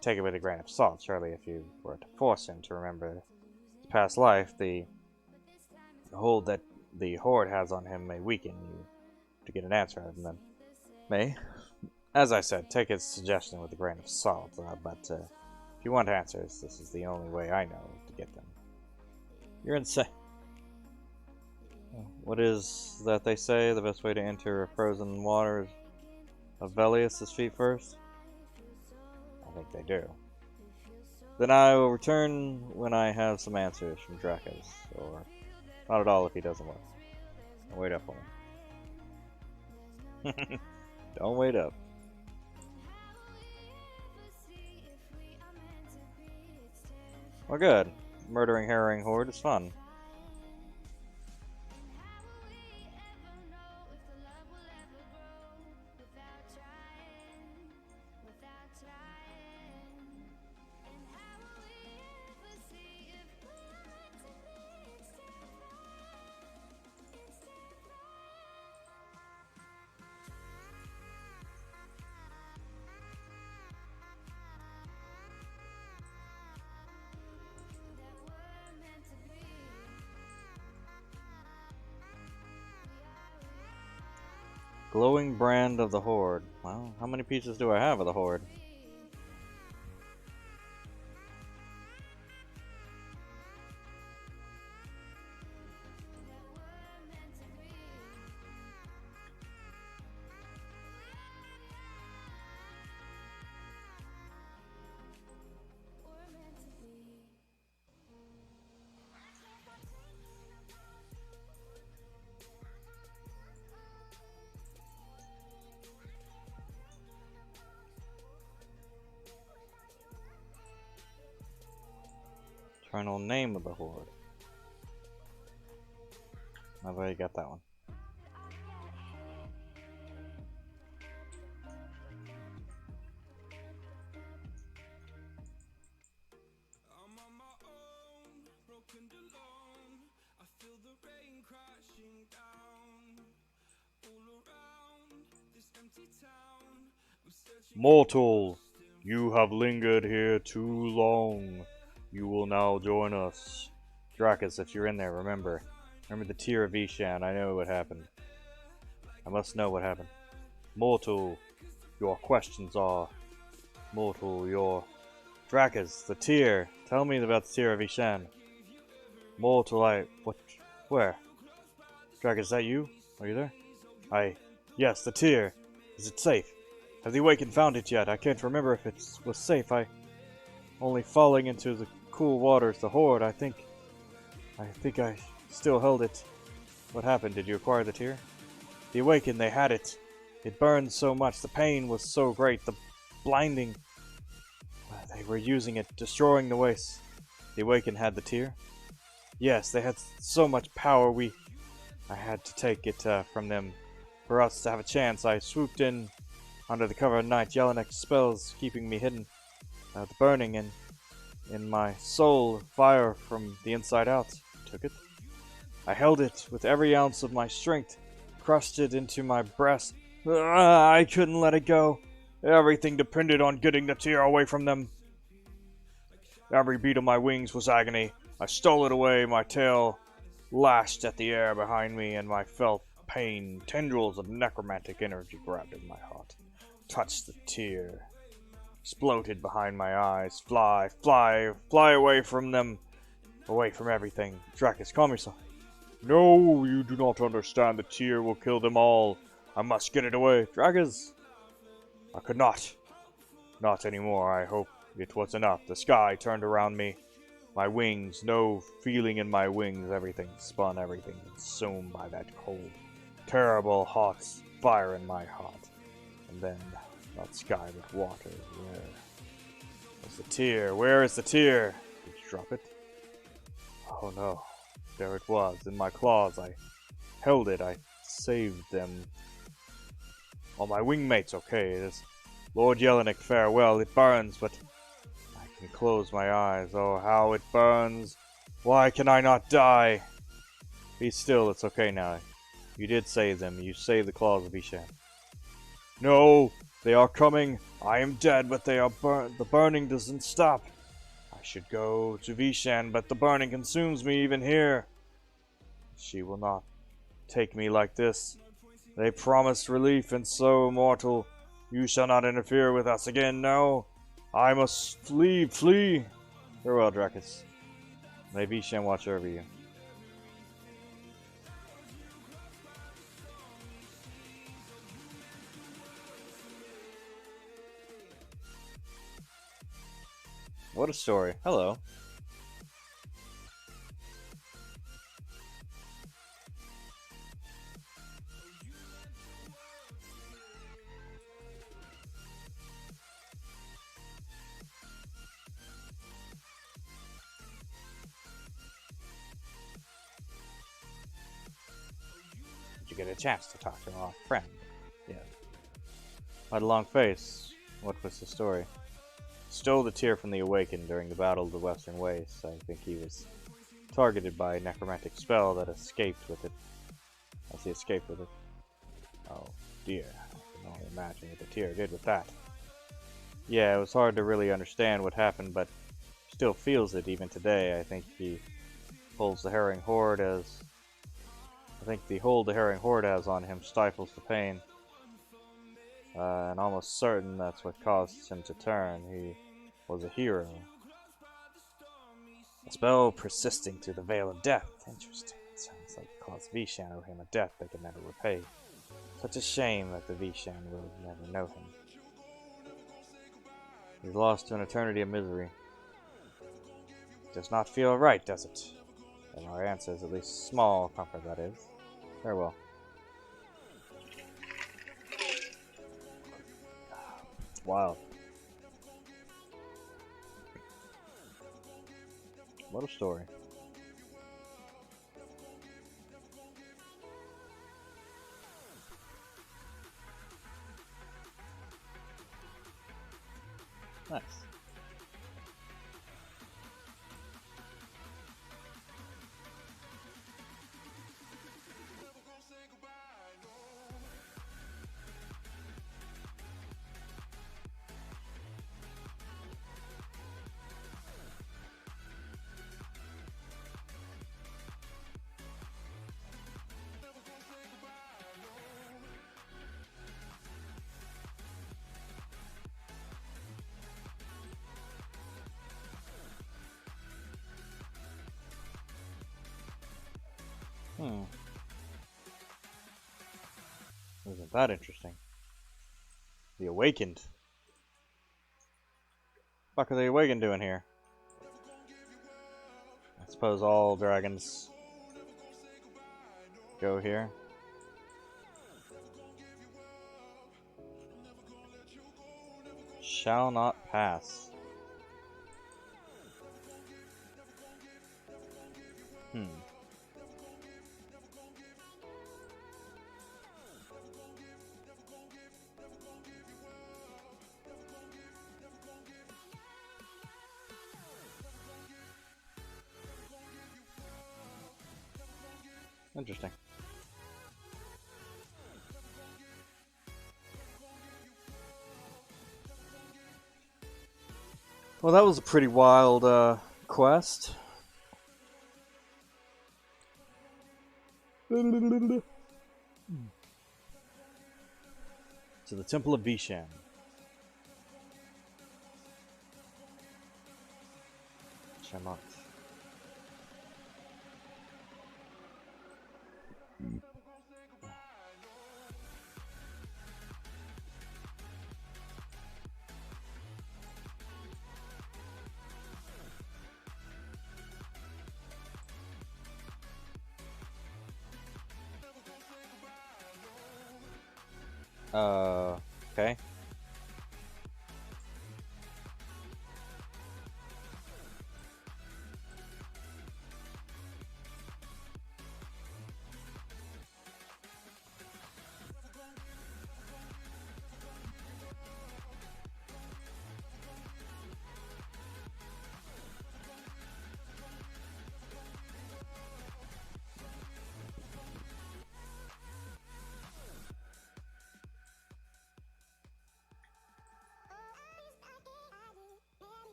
Take it with a grain of salt, surely, if you were to force him to remember his past life, the hold that the Horde has on him may weaken you to get an answer out of him then. May. As I said, take his suggestion with a grain of salt, but if you want answers, this is the only way I know to get them. You're insane. What is that they say? The best way to enter frozen water is of Velius' feet first? I think they do. Then I will return when I have some answers from Drakas, or not at all if he doesn't work. I'll wait up on him. Don't wait up. Well, good. Murdering Herring Horde is fun. Glowing brand of the Horde. Well, how many pieces do I have of the Horde? Eternal name of the Horde. I've already got that one. Mortal, you have lingered here too long. You will now join us. Drakas, if you're in there, remember the Tear of Ishan. I know what happened. I must know what happened. Mortal, your questions are mortal. Your Drakas, the tear. Tell me about the tear of Ishan. Mortal, what? Where? Drakas, is that you? Are you there? Yes, the tear. Is it safe? Has the Awakened found it yet? I can't remember if it was safe. Only falling into the cool waters. The Horde, I think I still held it. What happened? Did you acquire the tear? The Awakened, they had it. It burned so much. The pain was so great. The blinding. They were using it, destroying the waste. The Awakened had the tear? Yes, they had so much power. I had to take it from them. For us to have a chance, I swooped in under the cover of night. Jelenek's spells keeping me hidden. The burning in my soul, fire from the inside out. Took it. I held it with every ounce of my strength, crushed it into my breast. I couldn't let it go. Everything depended on getting the tear away from them. Every beat of my wings was agony. I stole it away, my tail lashed at the air behind me, and I felt pain. Tendrils of necromantic energy grabbed at my heart, touched the tear, exploded behind my eyes. Fly, fly, fly away from them, away from everything. Drakas, calm yourself. No, you do not understand. The tear will kill them all. I must get it away. Drakas! I could not. Not anymore. I hope it was enough. The sky turned around me. My wings, no feeling in my wings. Everything spun, everything consumed by that cold, terrible, hot fire in my heart. And then, not sky but water. Where is the tear? Where is the tear? Did you drop it? Oh no. There it was, in my claws. I held it. I saved them. All my wingmates, okay. It is Lord Jelinek, farewell. It burns, but I can close my eyes. Oh, how it burns. Why can I not die? Be still, it's okay now. You did save them. You saved the claws of Ishan. No, they are coming. I am dead, but they are burnt. The burning doesn't stop. I should go to Vishan, but the burning consumes me even here. She will not take me like this. They promised relief, and so, mortal, you shall not interfere with us again. No, I must flee. Farewell, Drakas. May Vishan watch over you. What a story. Hello. Did you get a chance to talk to our friend? Yeah. Had a long face. What was the story? Stole the tear from the Awakened during the Battle of the Western Wastes. I think he was targeted by a necromantic spell that escaped with it. As he escaped with it. Oh dear, I can only imagine what the tear did with that. Yeah, it was hard to really understand what happened, but still feels it even today. I think he holds the Herring Horde as... I think the hold the Herring Horde has on him stifles the pain. And almost certain that's what caused him to turn. He was a hero. A spell persisting through the veil of death. Interesting. It sounds like it caused Vishan owe him a debt they could never repay. Such a shame that the Vishan will never know him. He's lost to an eternity of misery. Does not feel right, does it? And our answer is at least small comfort, that is. Farewell. Wow. What a story. Nice. Hmm. Isn't that interesting? The Awakened. What the fuck are the Awakened doing here? I suppose all dragons go here. Shall not pass. Hmm. Interesting. Well, that was a pretty wild quest. To the Temple of Vishan. Shamant. Okay.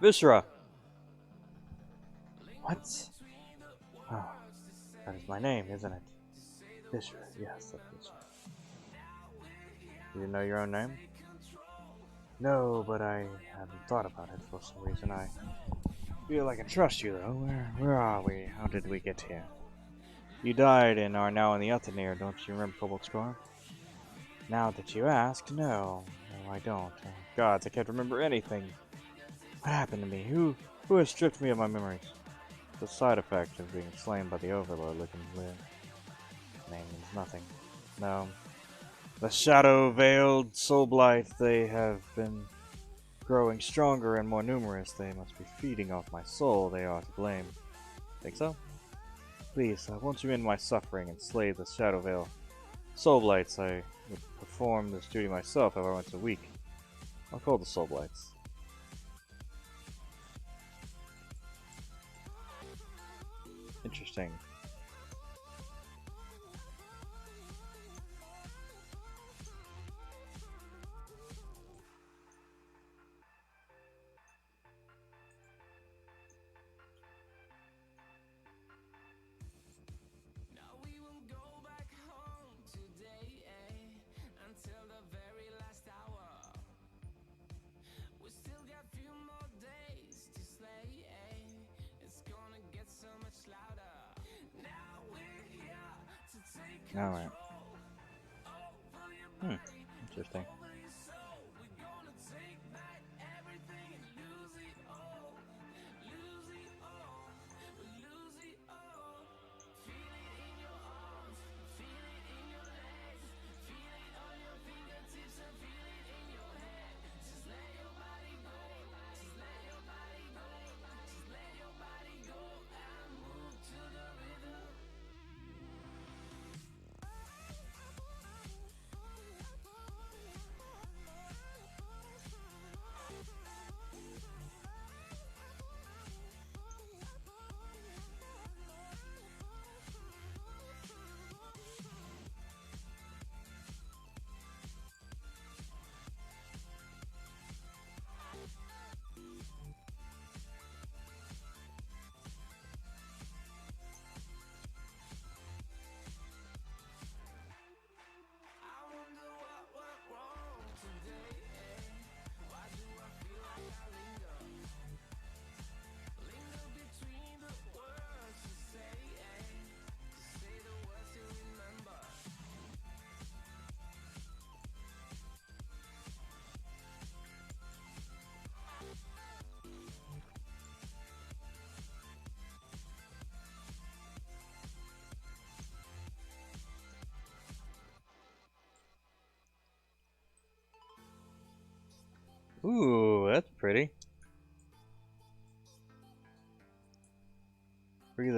Viscera. What? Oh, that is my name, isn't it? Viscera. Yes, that's Viscera. You didn't know your own name? No, but I haven't thought about it for some reason. I feel I can trust you, though. Where are we? How did we get here? You died and are now in the Uthenir, don't you remember, Cobalt Score? Now that you ask, no. No, I don't. Oh, gods, I can't remember anything. What happened to me? Who has stripped me of my memories? The side effect of being slain by the Overlord looking live. Name means nothing. No. The shadow-veiled soul blight, they have been growing stronger and more numerous. They must be feeding off my soul. They are to blame. Think so? Please, won't you end my suffering and slay the shadow veil soul blights? I would perform this duty myself if I went so weak. I'll call the soul blights. Interesting. Alright. Interesting.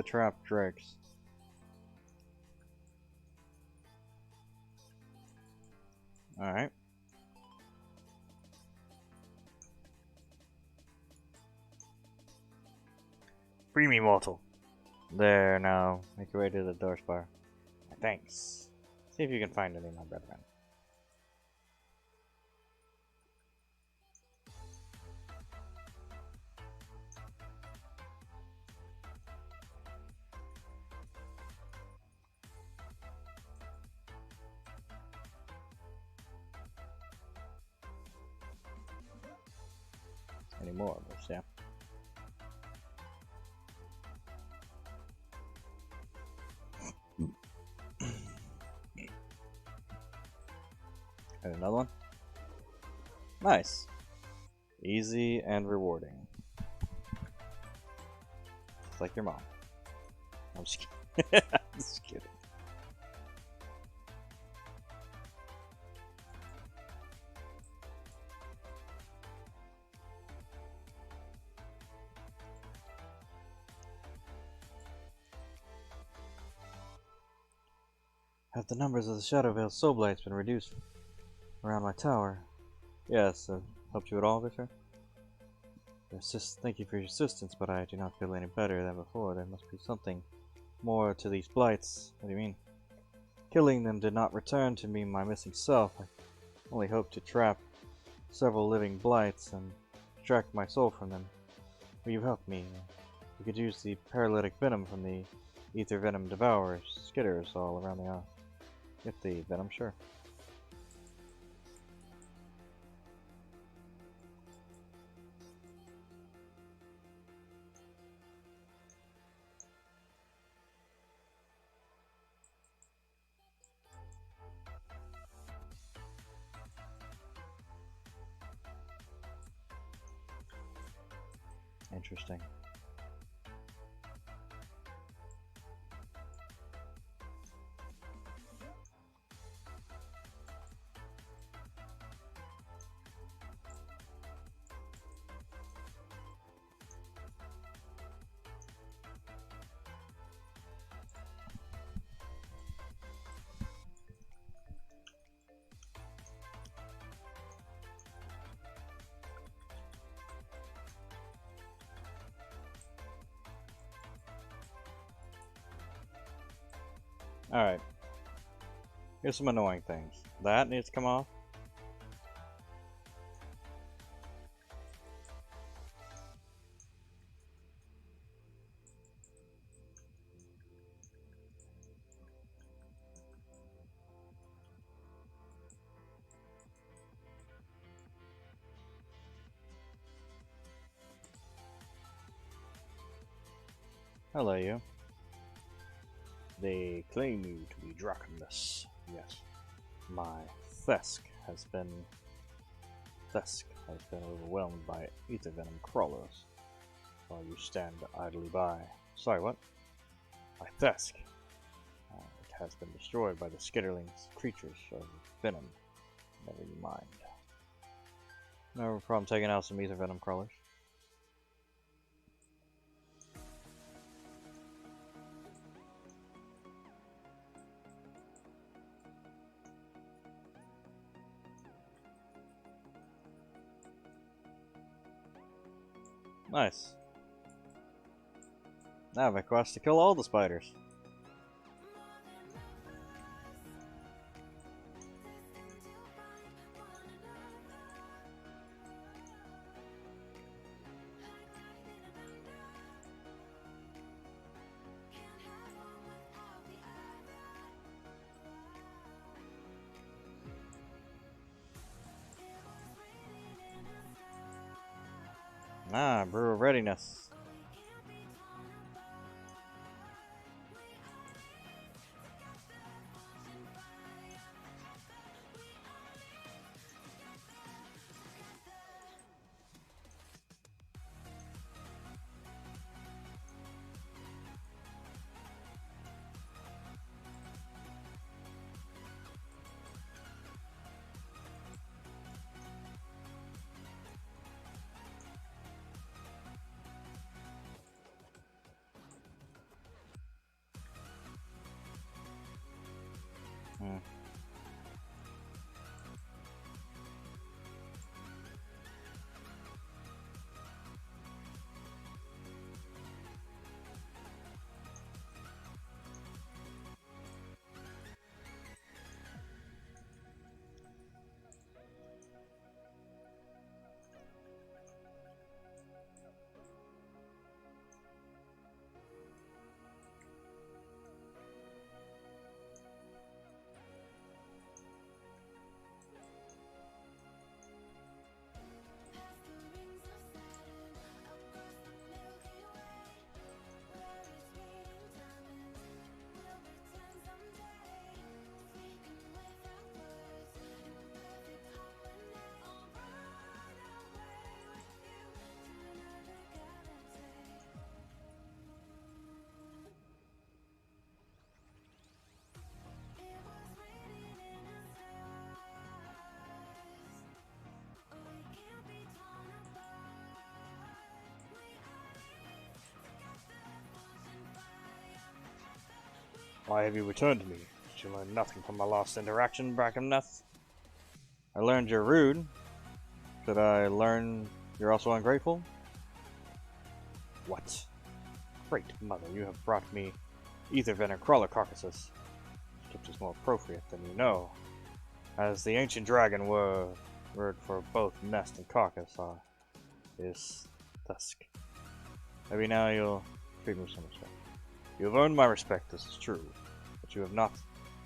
trap drakes. Alright. Free me, mortal. There, now. Make your way to the door spar. Thanks. See if you can find any of my brethren. Any more of this, yeah. And another one. Nice. Easy and rewarding. Just like your mom. I'm just kidding. I'm just kidding. Have the numbers of the Shadowvale Soulblights been reduced around my tower? Yes, helped you at all, Victor? Thank you for your assistance, but I do not feel any better than before. There must be something more to these blights. What do you mean? Killing them did not return to me my missing self. I only hoped to trap several living blights and extract my soul from them. Will you help me? You could use the paralytic venom from the ether venom devourers, skitters all around the island. Get the venom, sure. Interesting. Alright. Here's some annoying things. That needs to come off. Hello, you. They claim you to be drunkenness. Yes. My Thesk has been overwhelmed by ether venom crawlers, while you stand idly by. Sorry, what? My Thesk. It has been destroyed by the skitterlings, creatures of venom. Never you mind. No problem taking out some ether venom crawlers. Nice. Now I have a quest to kill all the spiders. Ah, brew of readiness. Why have you returned to me? Did you learn nothing from my last interaction, Brackeneth? I learned you're rude. Did I learn you're also ungrateful? What? Great mother, you have brought me ether venom crawler carcasses, which is more appropriate than you know, as the ancient dragon word for both nest and carcass is tusk. Maybe now you'll treat me with some respect. You have earned my respect, this is true, but you have not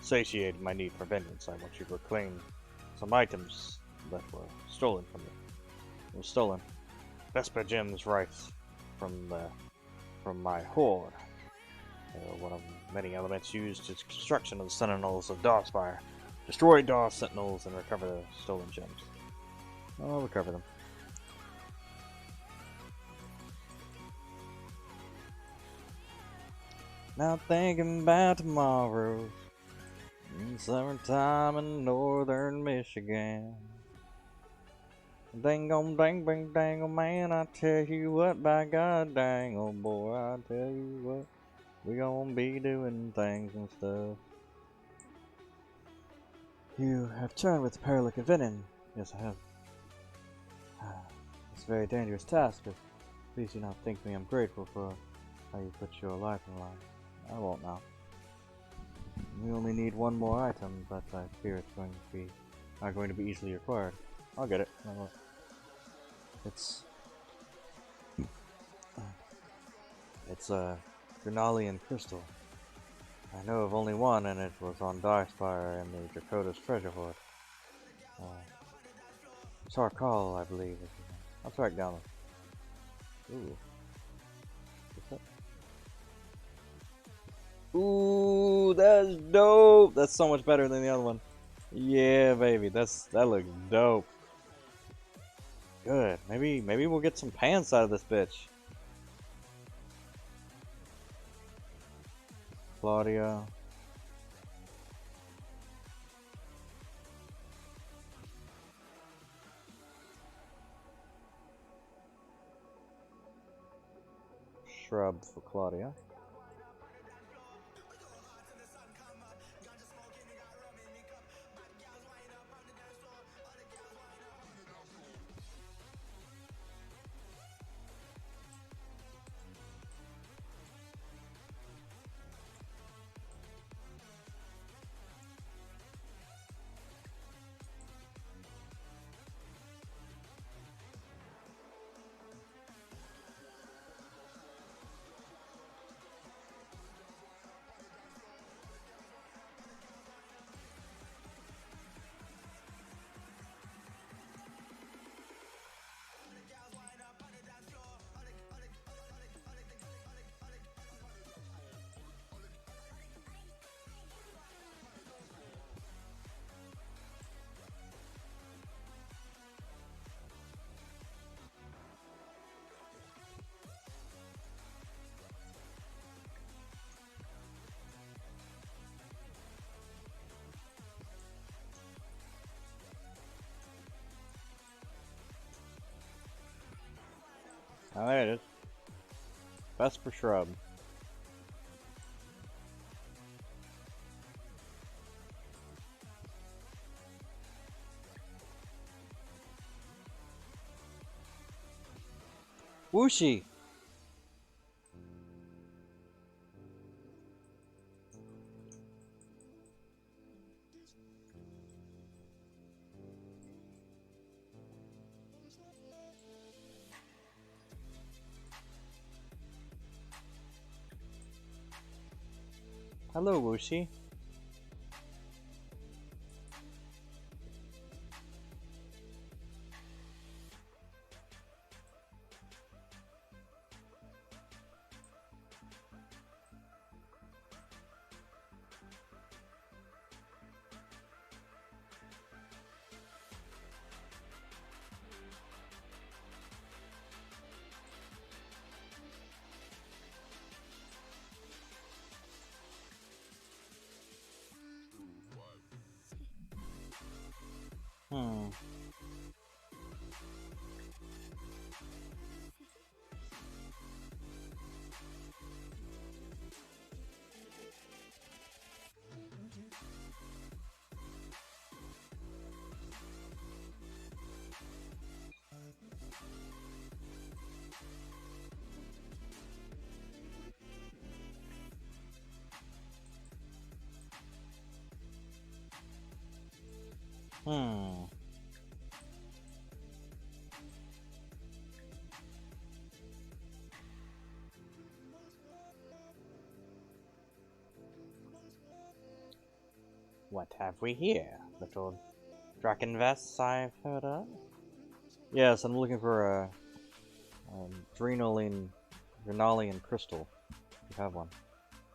satiated my need for vengeance. I want you to reclaim some items that were stolen from me. It was stolen. Vesper gems rights from my hoard. One of many elements used in construction of the Sentinels of Darspire. Destroy Dar Sentinels and recover the stolen gems. I'll recover them. Now thinking about tomorrow, in summertime in northern Michigan. Dang on dang bang dang, oh man, I tell you what, by God dang, oh boy, I tell you what, we gonna be doing things and stuff. You have turned with the Paralic of Venom. Yes, I have. It's a very dangerous task, but please do not think me ungrateful for how you put your life in line. I won't now. We only need one more item, but I fear it's not going to be easily acquired. I'll get it. It's a Granalian crystal. I know of only one, and it was on Darspire in the Dakota's treasure hoard. Sarkal, I believe. I'll track down. Ooh. What's that? Ooh, that's dope. That's so much better than the other one. Yeah, baby. That looks dope. Good. Maybe we'll get some pants out of this bitch. Claudia. Shrub for Claudia. Oh, there it is. Vesper Shrub. Whooshie! Hello, Whooshie. Hmm. Hmm. What have we here? Little dragon vests I've heard of? Yes, I'm looking for a Drenalian crystal. You have one.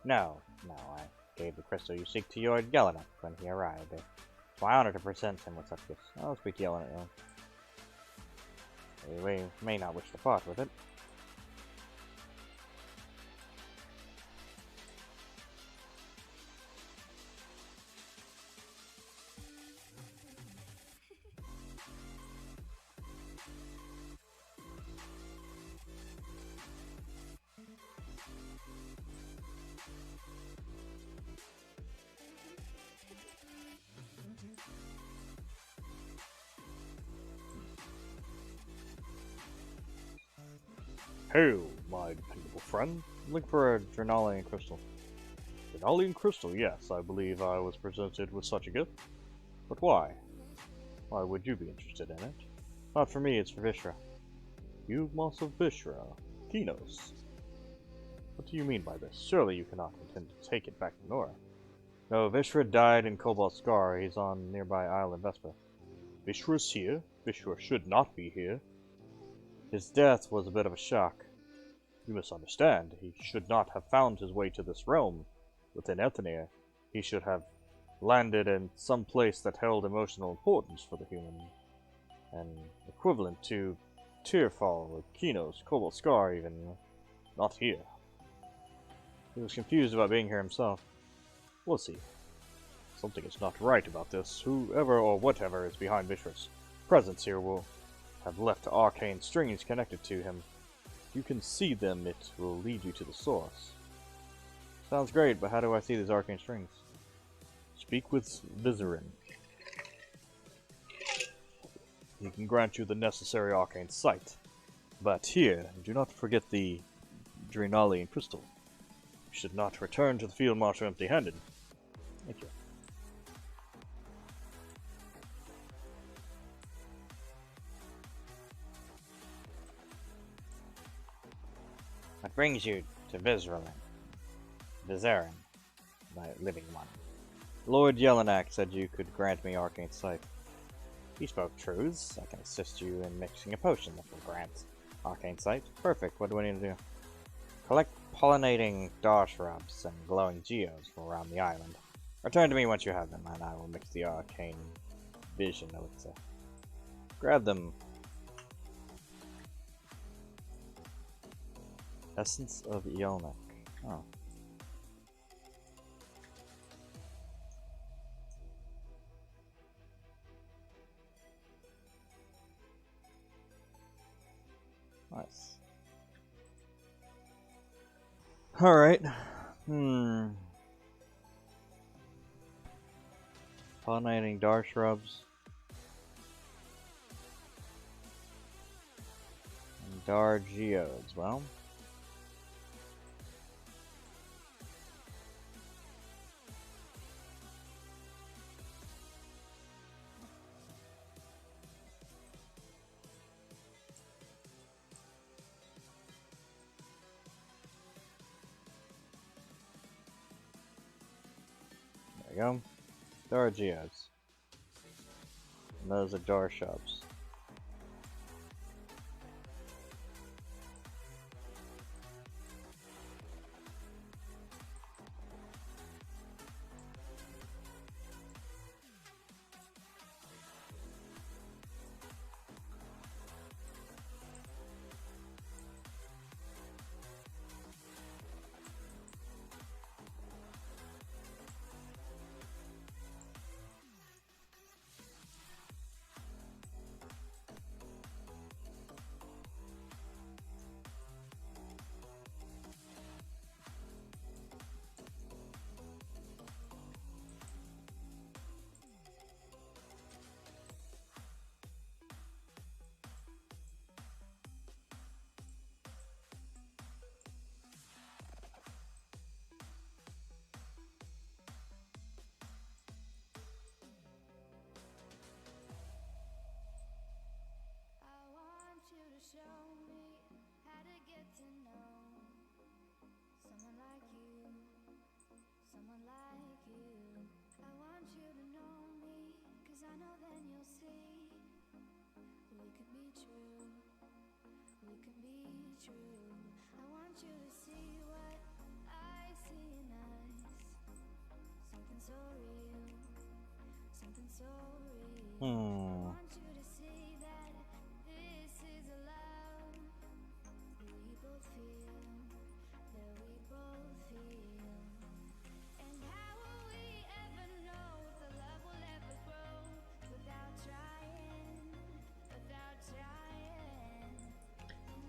No, I gave the crystal you seek to your Yelena when he arrived. It's my honor to present him with such gifts. I'll speak to Yelena. We may not wish to part with it. Hail, my dependable friend. Look for a Drenalian crystal. Drenalian crystal, yes, I believe I was presented with such a gift. But why? Why would you be interested in it? Not for me, it's for Vishra. You, Moss of Vishra? Kinos? What do you mean by this? Surely you cannot intend to take it back to Nora. No, Vishra died in Cobalt Scar. He's on nearby island Vesper. Vishra's here? Vishra should not be here. His death was a bit of a shock. You misunderstand. He should not have found his way to this realm within Ethanir. He should have landed in some place that held emotional importance for the human, and equivalent to Tearfall or Kinos, Cobalt Scar even. Not here. He was confused about being here himself. We'll see. Something is not right about this. Whoever or whatever is behind Vishra's presence here will have left arcane strings connected to him. If you can see them, it will lead you to the source. Sounds great, but how do I see these arcane strings? Speak with Vizerin. He can grant you the necessary arcane sight. But here, do not forget the Drenalian crystal. You should not return to the field marshal empty-handed. Thank you. What brings you to Vizerin? My living one. Lord Jelinek said you could grant me arcane sight. He spoke truths. I can assist you in mixing a potion that will grant arcane sight. Perfect. What do I need to do? Collect pollinating dar shrubs and glowing geodes from around the island. Return to me once you have them, and I will mix the arcane vision elixir. Grab them. Essence of Yelnek. Oh. Nice. Alright. Pollinating dar shrubs. And Dar geodes. Well, there we go. Dar geodes. And those are Dar shops.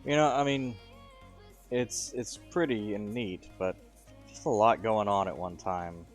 You know, I mean, it's pretty and neat, but just a lot going on at one time.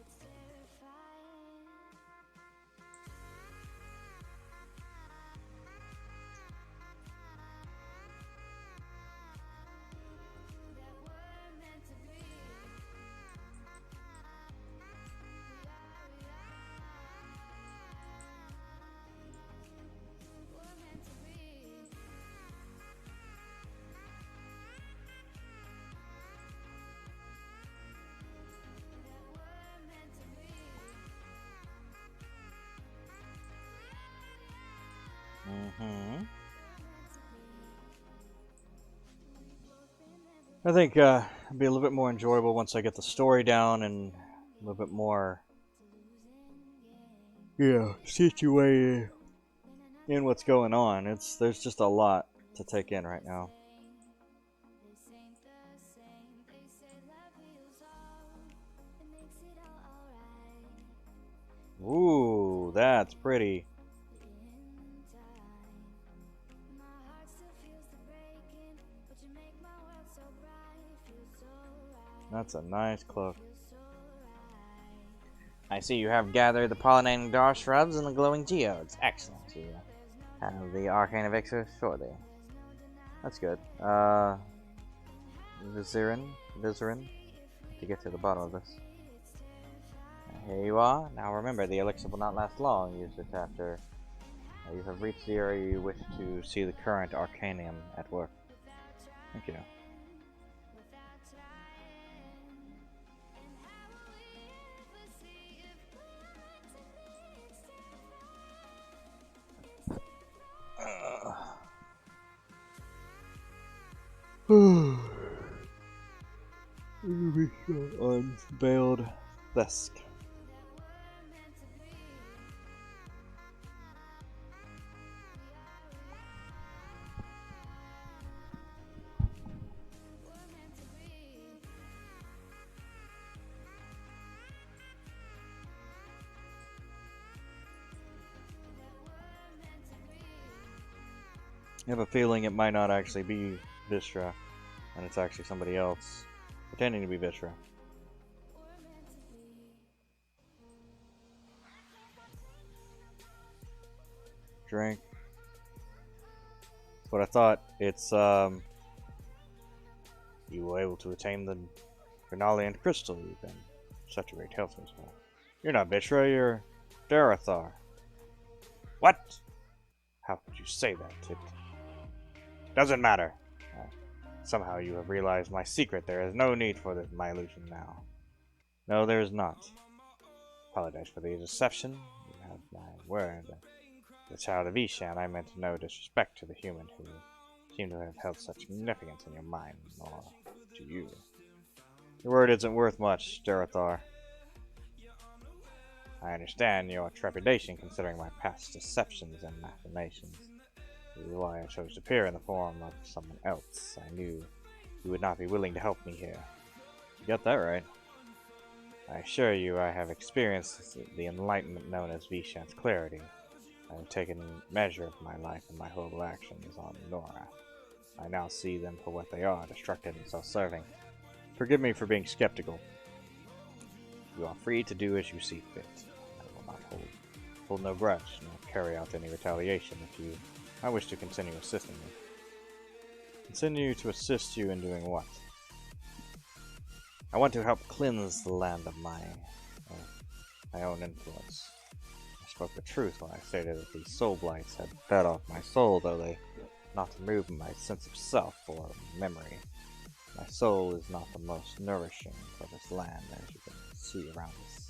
I think it'll be a little bit more enjoyable once I get the story down and a little bit more, situated in what's going on. There's just a lot to take in right now. Ooh, that's pretty. That's a nice cloak. I see you have gathered the pollinating Dar shrubs and the glowing geodes. Excellent. You have the arcane elixir shortly. That's good. Vizirin, to get to the bottom of this. Here you are. Now remember, the elixir will not last long. Use it after you have reached the area you wish to see the current arcanium at work. Thank you. Unveiled desk. I have a feeling it might not actually be Vistra, and it's actually somebody else pretending to be Vistra. Drink. That's what I thought. It's You were able to attain the Grenalian crystal you've been such a great help to us for. You're not Vitra, you're Darathar. What? How could you say that? It doesn't matter. Somehow you have realized my secret. There is no need for my illusion now. No, there is not. Apologize for the deception. You have my word. The child of Ishan, I meant no disrespect to the human who seemed to have held such significance in your mind, nor to you. Your word isn't worth much, Darathar. I understand your trepidation considering my past deceptions and machinations. This is why I chose to appear in the form of someone else. I knew you would not be willing to help me here. You got that right. I assure you I have experienced the enlightenment known as Vishan's clarity. I have taken measure of my life and my horrible actions on Nora. I now see them for what they are, destructive and self-serving. Forgive me for being skeptical. You are free to do as you see fit. I will not hold no grudge, nor carry out any retaliation if you I wish to continue assisting me. Continue to assist you in doing what? I want to help cleanse the land of my own influence. I spoke the truth when I stated that these soul blights had fed off my soul, though they not remove my sense of self or memory. My soul is not the most nourishing for this land, as you can see around us.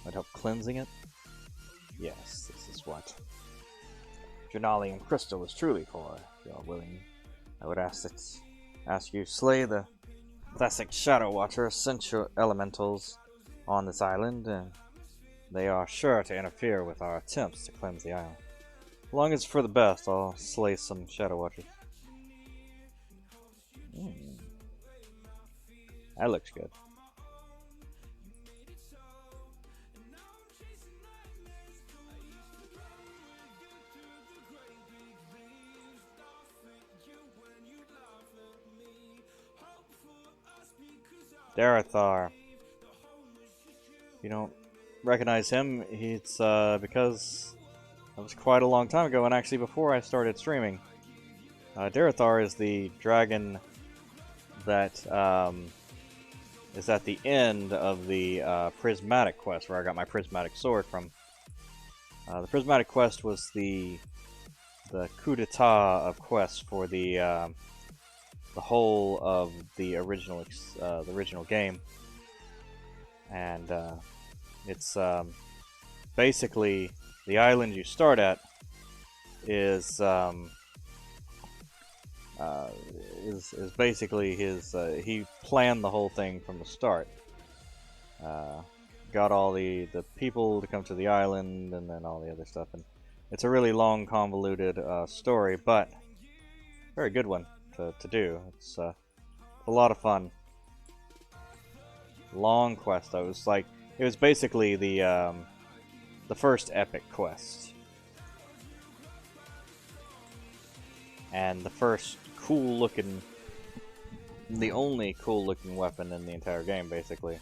Would help cleansing it? Yes, this is what Grenalian crystal is truly for. If you are willing, I would ask you slay the classic Shadow Watcher essential elementals on this island, and they are sure to interfere with our attempts to cleanse the island. As long as it's for the best, I'll slay some Shadow Watchers. That looks good. Darathar. You don't recognize him, it's because that was quite a long time ago, and actually before I started streaming. Darathar is the dragon that is at the end of the Prismatic Quest, where I got my Prismatic Sword from. The Prismatic Quest was the coup d'etat of quests for the whole of the original game, and it's basically the island you start at is basically his. He planned the whole thing from the start. Got all the people to come to the island, and then all the other stuff. And it's a really long, convoluted story, but very good one to do. It's a lot of fun. Long quest though. It was basically the first epic quest, and the first cool looking, the only cool looking weapon in the entire game, basically.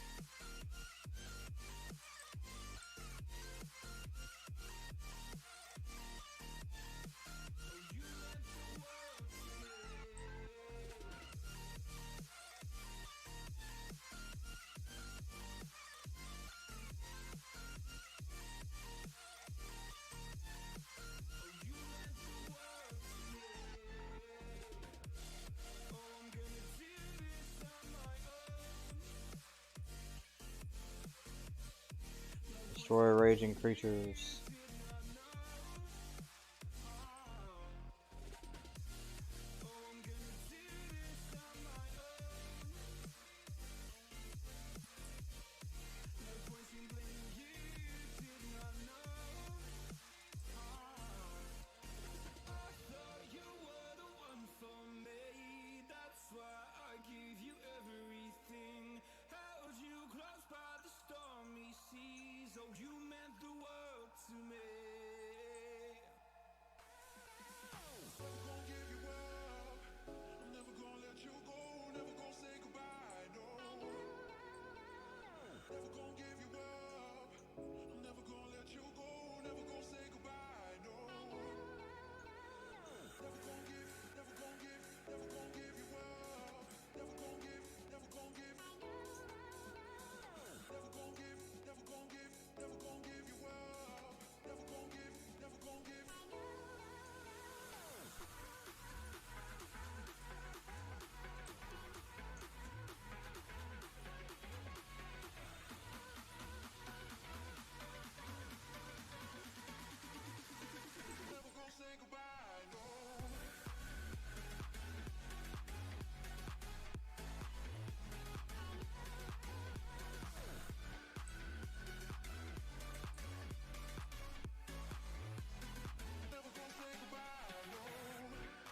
Destroy raging creatures.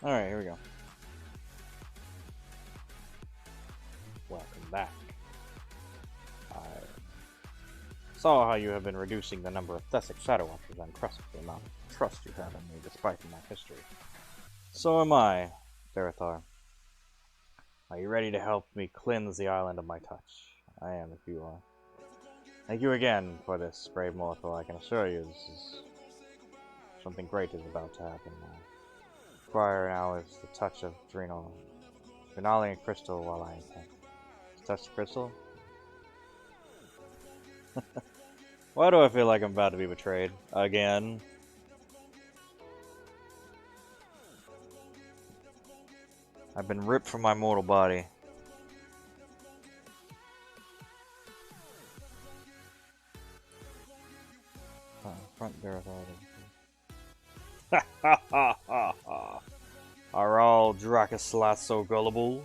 Alright, here we go. Welcome back. I saw how you have been reducing the number of Thessic Shadow Watchers. I'm impressed with the amount of trust you have in me despite my history. So am I, Darathar. Are you ready to help me cleanse the island of my touch? I am, if you are. Thank you again for this, brave mortal. I can assure you this is something great is about to happen now. Require now is the touch of Drenal. Finale and crystal while I intend. Touch the crystal? Why do I feel like I'm about to be betrayed? Again? I've been ripped from my mortal body. Front door ha ha ha ha ha! Are all Dracoslats so gullible?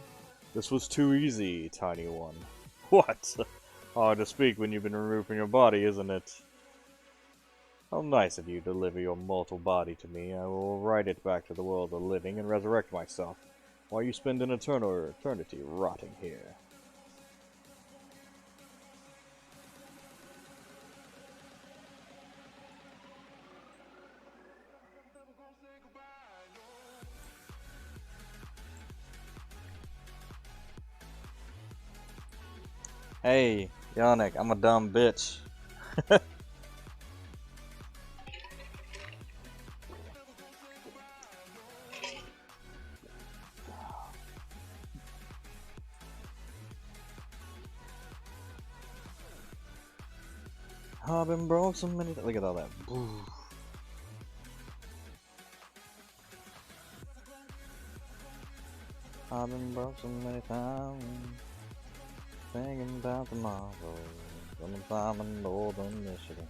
This was too easy, tiny one. What? Hard to speak when you've been removed from your body, isn't it? How nice of you to deliver your mortal body to me. I will ride it back to the world of the living and resurrect myself, while you spend an eternity rotting here. Hey, Yannick, I'm a dumb bitch. I've been broke so many times. Look at all that. I've been broke so many times. Thinking about tomorrow. Sometime in northern Michigan.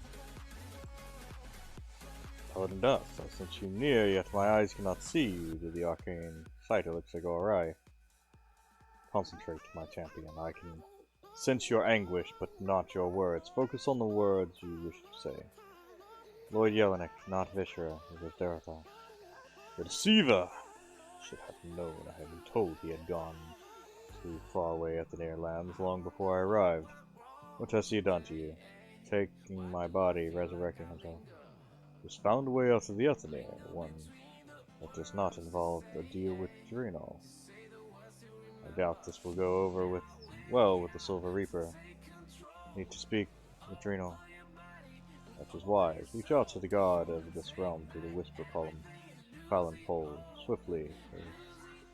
Covered in dust. I sense you near, yet my eyes cannot see you. To the arcane sight, it looks like alright. Concentrate, my champion. I can sense your anguish, but not your words. Focus on the words you wish to say. Lord Yelenik, not Vishra, it was Darathar. The deceiver! Should have known. I had been told he had gone to faraway Ethanir lands long before I arrived. What has he done to you? Taking my body, resurrecting himself. He's found a way out of the Ethanir, one that does not involve a deal with Drenal. I doubt this will go over well with the Silver Reaper. Need to speak with Drenal. That is wise. Reach out to the god of this realm through the whisper column pole swiftly.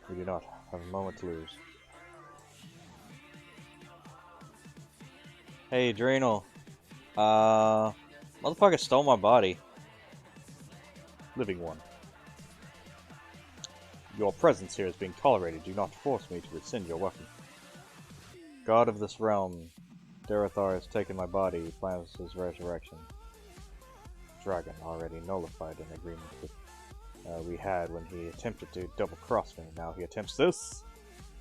We do not have a moment to lose. Hey, Drenal. Motherfucker stole my body. Living one. Your presence here is being tolerated. Do not force me to rescind your weapon. God of this realm, Darathar has taken my body. He plans his resurrection. Dragon already nullified an agreement with we had when he attempted to double-cross me. Now he attempts this?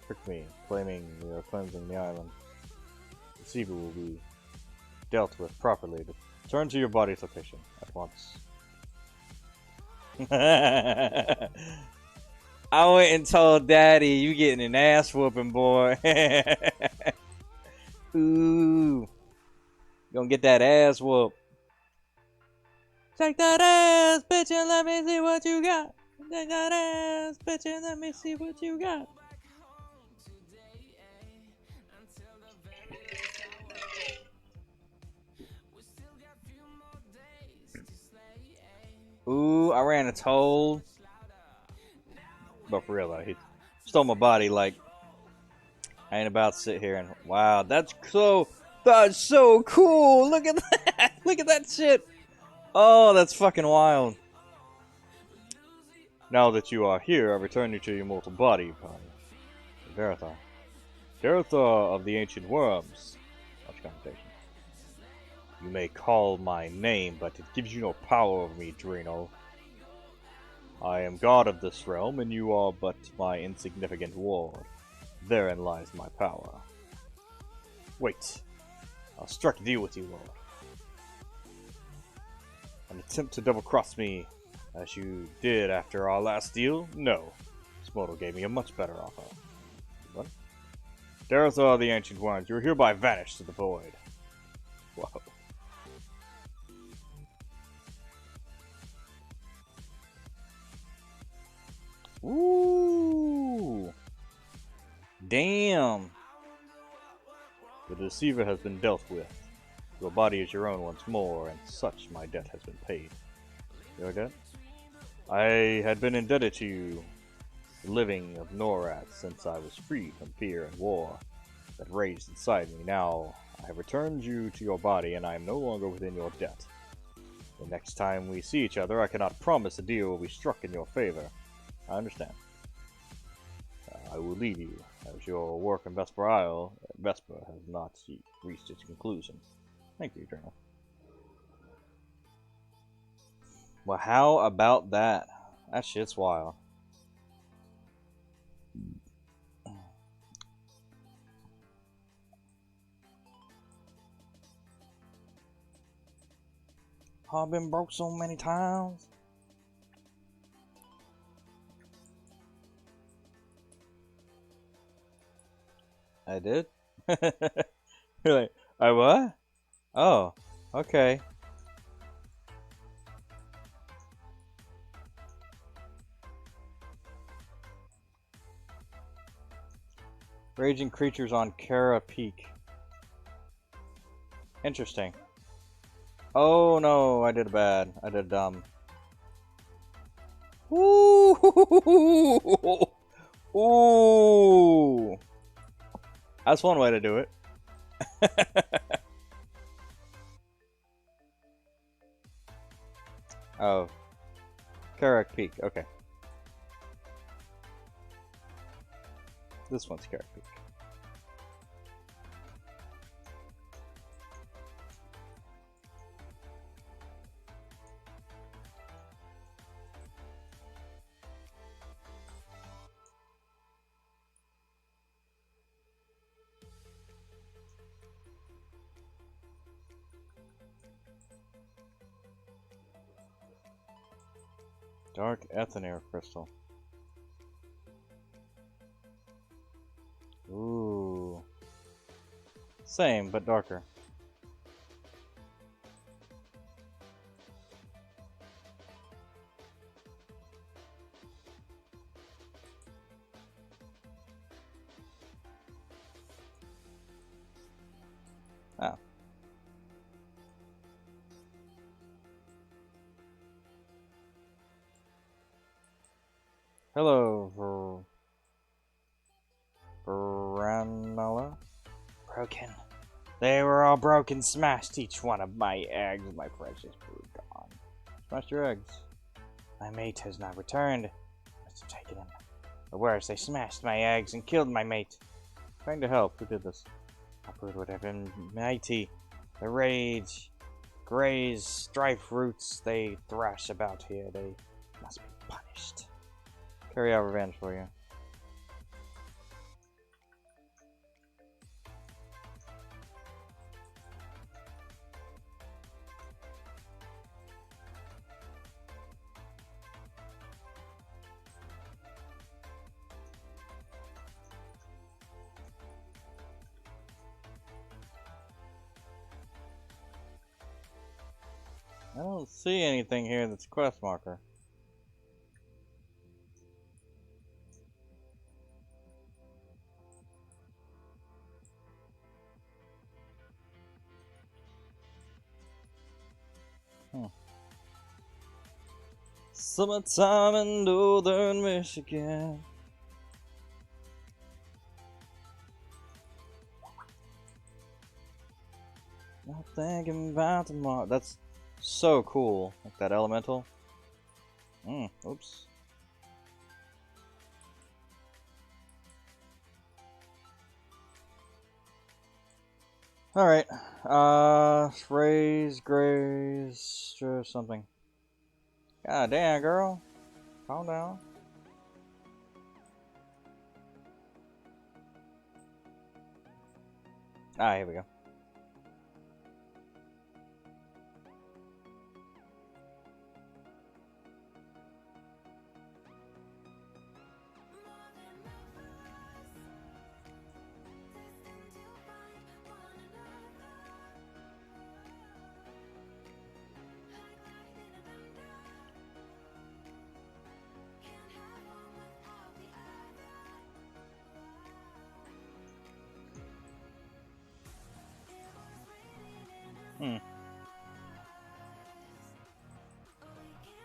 Trick me, claiming we are cleansing the island. The deceiver will be dealt with properly. Return to your body's location at once. I went and told Daddy, you getting an ass whooping, boy. Ooh. You gonna get that ass whoop. Take that ass, bitch, and let me see what you got. Take that ass, bitch, and let me see what you got. Ooh, I ran a toll. But for real though, he stole my body. Like, I ain't about to sit here and wow, that's so cool. Look at that. Look at that shit. Oh, that's fucking wild. Now that you are here, I return you to your mortal body, Darathar. Darathar of the ancient worms. Much connotation. You may call my name, but it gives you no power over me, Drenal. I am god of this realm, and you are but my insignificant ward. Therein lies my power. Wait. I'll strike a deal with you, Lord. An attempt to double-cross me, as you did after our last deal? No. this mortal gave me a much better offer. What? Darathor of the Ancient Ones, you are hereby vanished to the void. Whoa. Ooh. Damn. The deceiver has been dealt with. Your body is your own once more, and such my debt has been paid. Your debt? I had been indebted to you, the living of Norath, since I was freed from fear and war that raged inside me. Now I have returned you to your body, and I am no longer within your debt. The next time we see each other, I cannot promise a deal will be struck in your favor. I understand. I will leave you, as your work in Vesper Isle, Vesper, has not reached its conclusion. Thank you, Journal. Well, how about that? That shit's wild. I've been broke so many times. I did? You're like, I what? Oh, okay. Raging creatures on Kara Peak. Interesting. Oh no, I did bad. I did dumb. Ooh! Ooh! That's one way to do it. Oh. Karak Peak, okay. This one's Karak Peak. Dark Ethanir Crystal. Ooh. Same, but darker. Ah. Hello, Veranala. Broken. They were all broken. Smashed each one of my eggs. My precious food gone. Smashed your eggs. My mate has not returned. Must have taken him. Or worse, they smashed my eggs and killed my mate. Trying to help. Who did this? Upward would have been mighty. The rage, graze, strife roots they thrash about here. They must be punished. Carry out revenge for you. I don't see anything here that's quest marker. Summertime in northern Michigan. Not thinking about tomorrow. That's so cool. Like that elemental. Oops. Alright. Phrase, graze, something. God damn, girl. Calm down. Ah, here we go.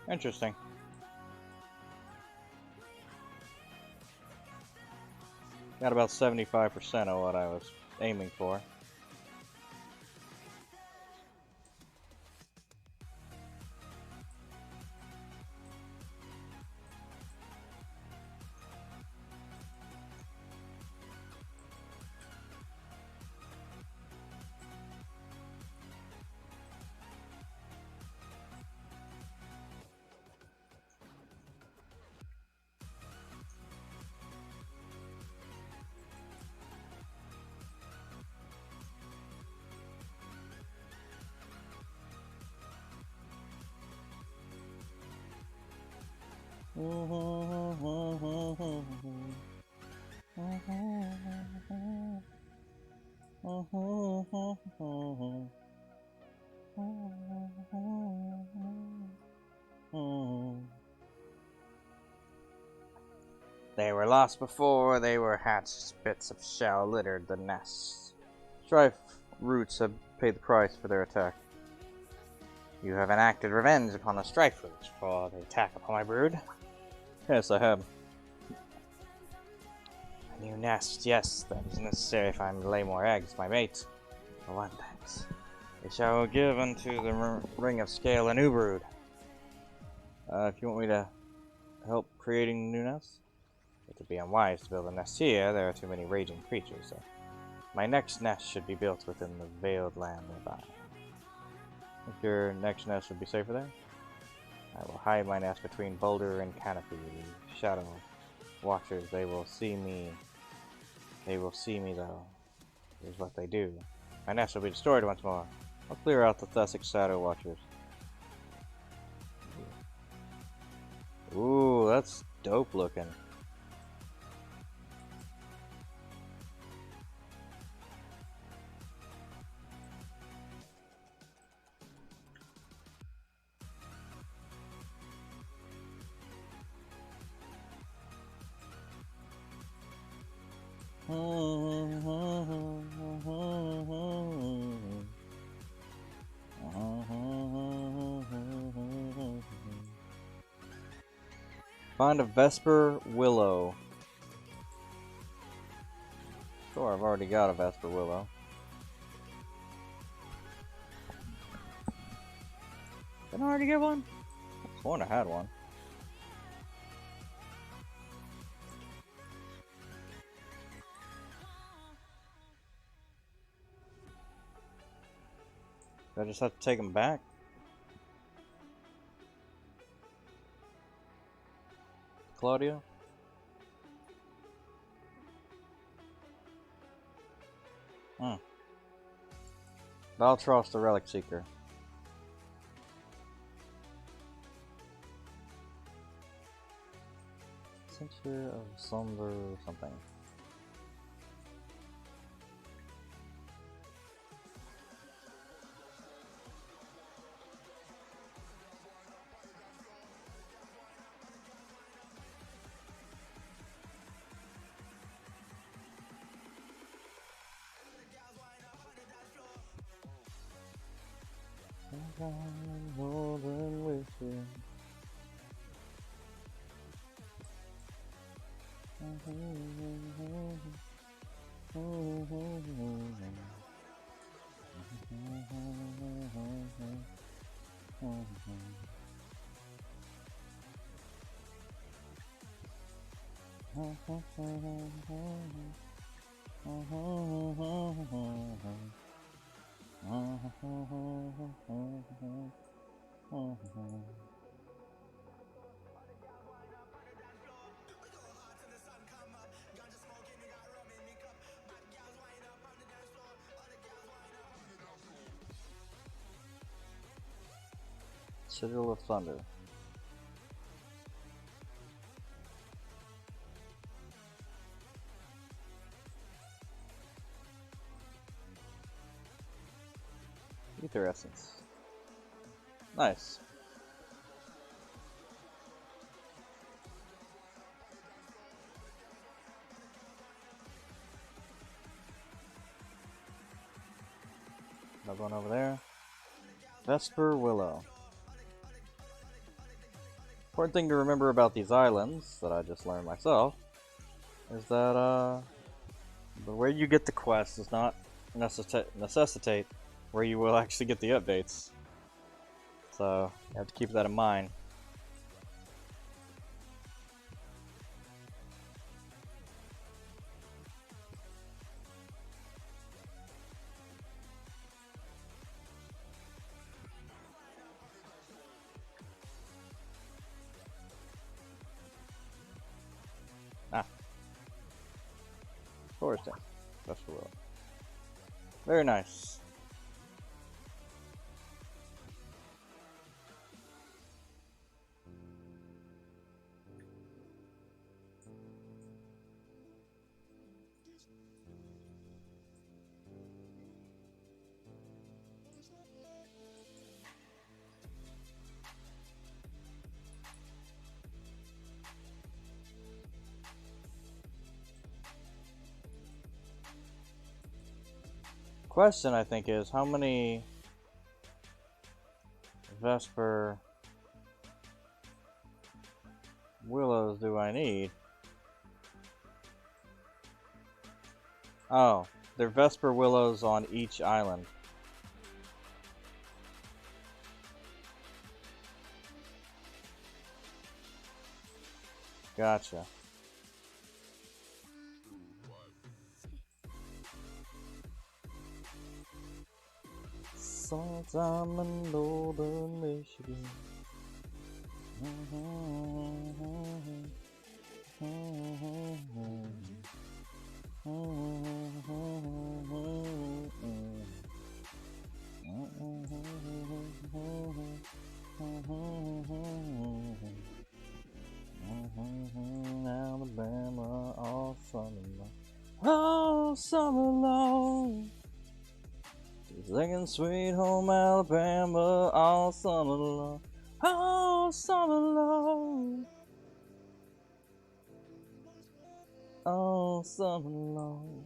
Interesting. Got about 75% of what I was aiming for. They were lost before they were hatched. Bits of shell littered the nests. Strife roots have paid the price for their attack. You have enacted revenge upon the strife roots for the attack upon my brood. Yes, I have. A new nest, yes, that is necessary if I am to lay more eggs, my mate. For one thanks. They shall give unto the ring of scale a new brood. If you want me to help creating new nests, it would be unwise to build a nest here. There are too many raging creatures. So my next nest should be built within the veiled land nearby. Think your next nest would be safer there? I will hide my nest between boulder and canopy. Shadow watchers, they will see me. They will see me though. Here's what they do. My nest will be destroyed once more. I'll clear out the Thessic shadow watchers. Ooh, that's dope looking. Find a Vesper Willow. Sure, I've already got a Vesper Willow. Didn't I already get one? I sworn I had one. Do I just have to take them back? Claudia? I'll trust the Relic Seeker. Center of Slumber something. Citadel of Thunder. Ether Essence. Nice. Another one over there. Vesper Willow. Important thing to remember about these islands that I just learned myself is that the way you get the quest does not necessitate where you will actually get the updates. So you have to keep that in mind. Foresting. Vesper Willow. Very nice. Question, I think, is how many Vesper Willows do I need? Oh, they're Vesper Willows on each island. Gotcha. Sometime in northern Michigan. Alabama all summer long. All summer long. Singing Sweet Home Alabama all summer long. All summer long. All summer long.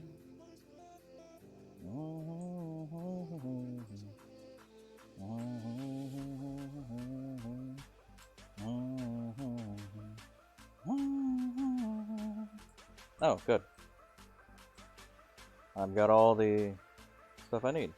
Oh, good. I've got all the stuff I need.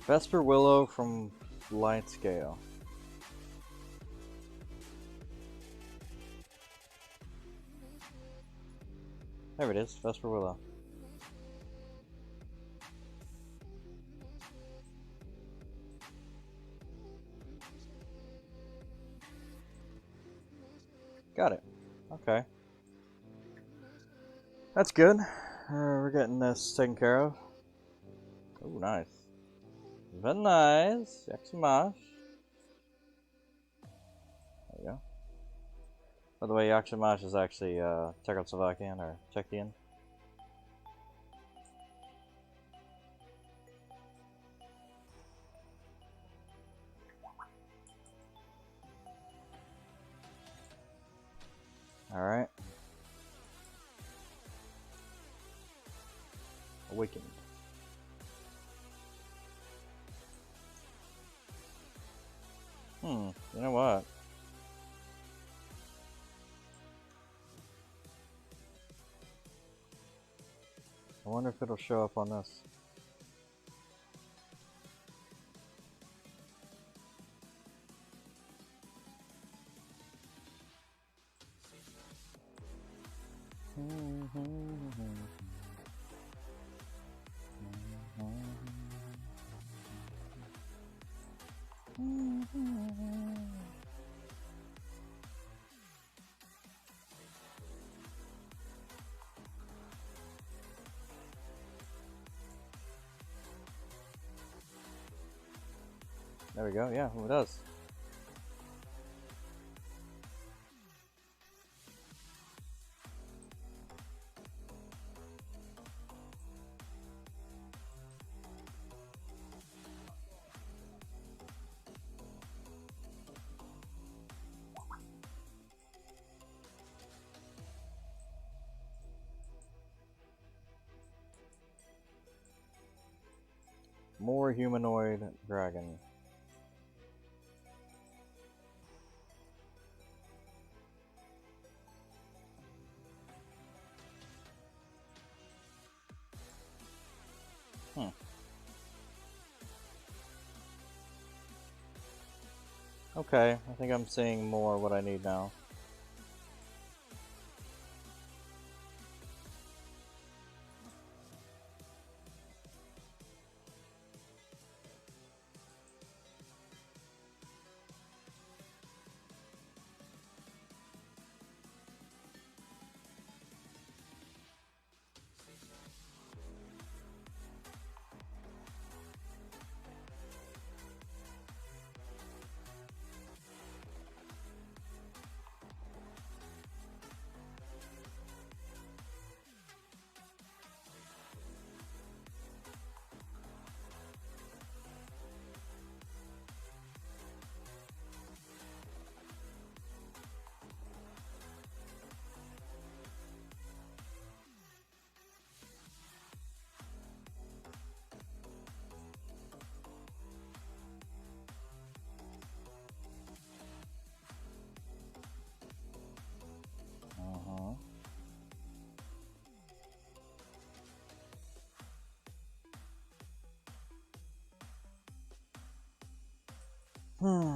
Vesper Willow from Light Scale. There it is, Vesper Willow. Got it. Okay. That's good. We're getting this taken care of. Oh, nice. Very nice. Yakshimash. There you go. By the way, Yakshimash is actually Czechoslovakian or Czechian. Alright. Awakened. You know what? I wonder if it'll show up on this. There we go, yeah, it does. More humanoid dragon. Okay, I think I'm seeing more what I need now. Hmm.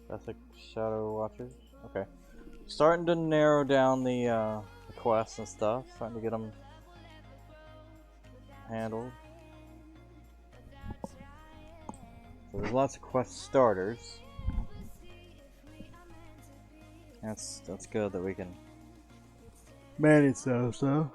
That's a Shadow Watchers. Okay. Starting to narrow down the quests and stuff. Starting to get them handled. So there's lots of quest starters. That's good that we can manage those, though.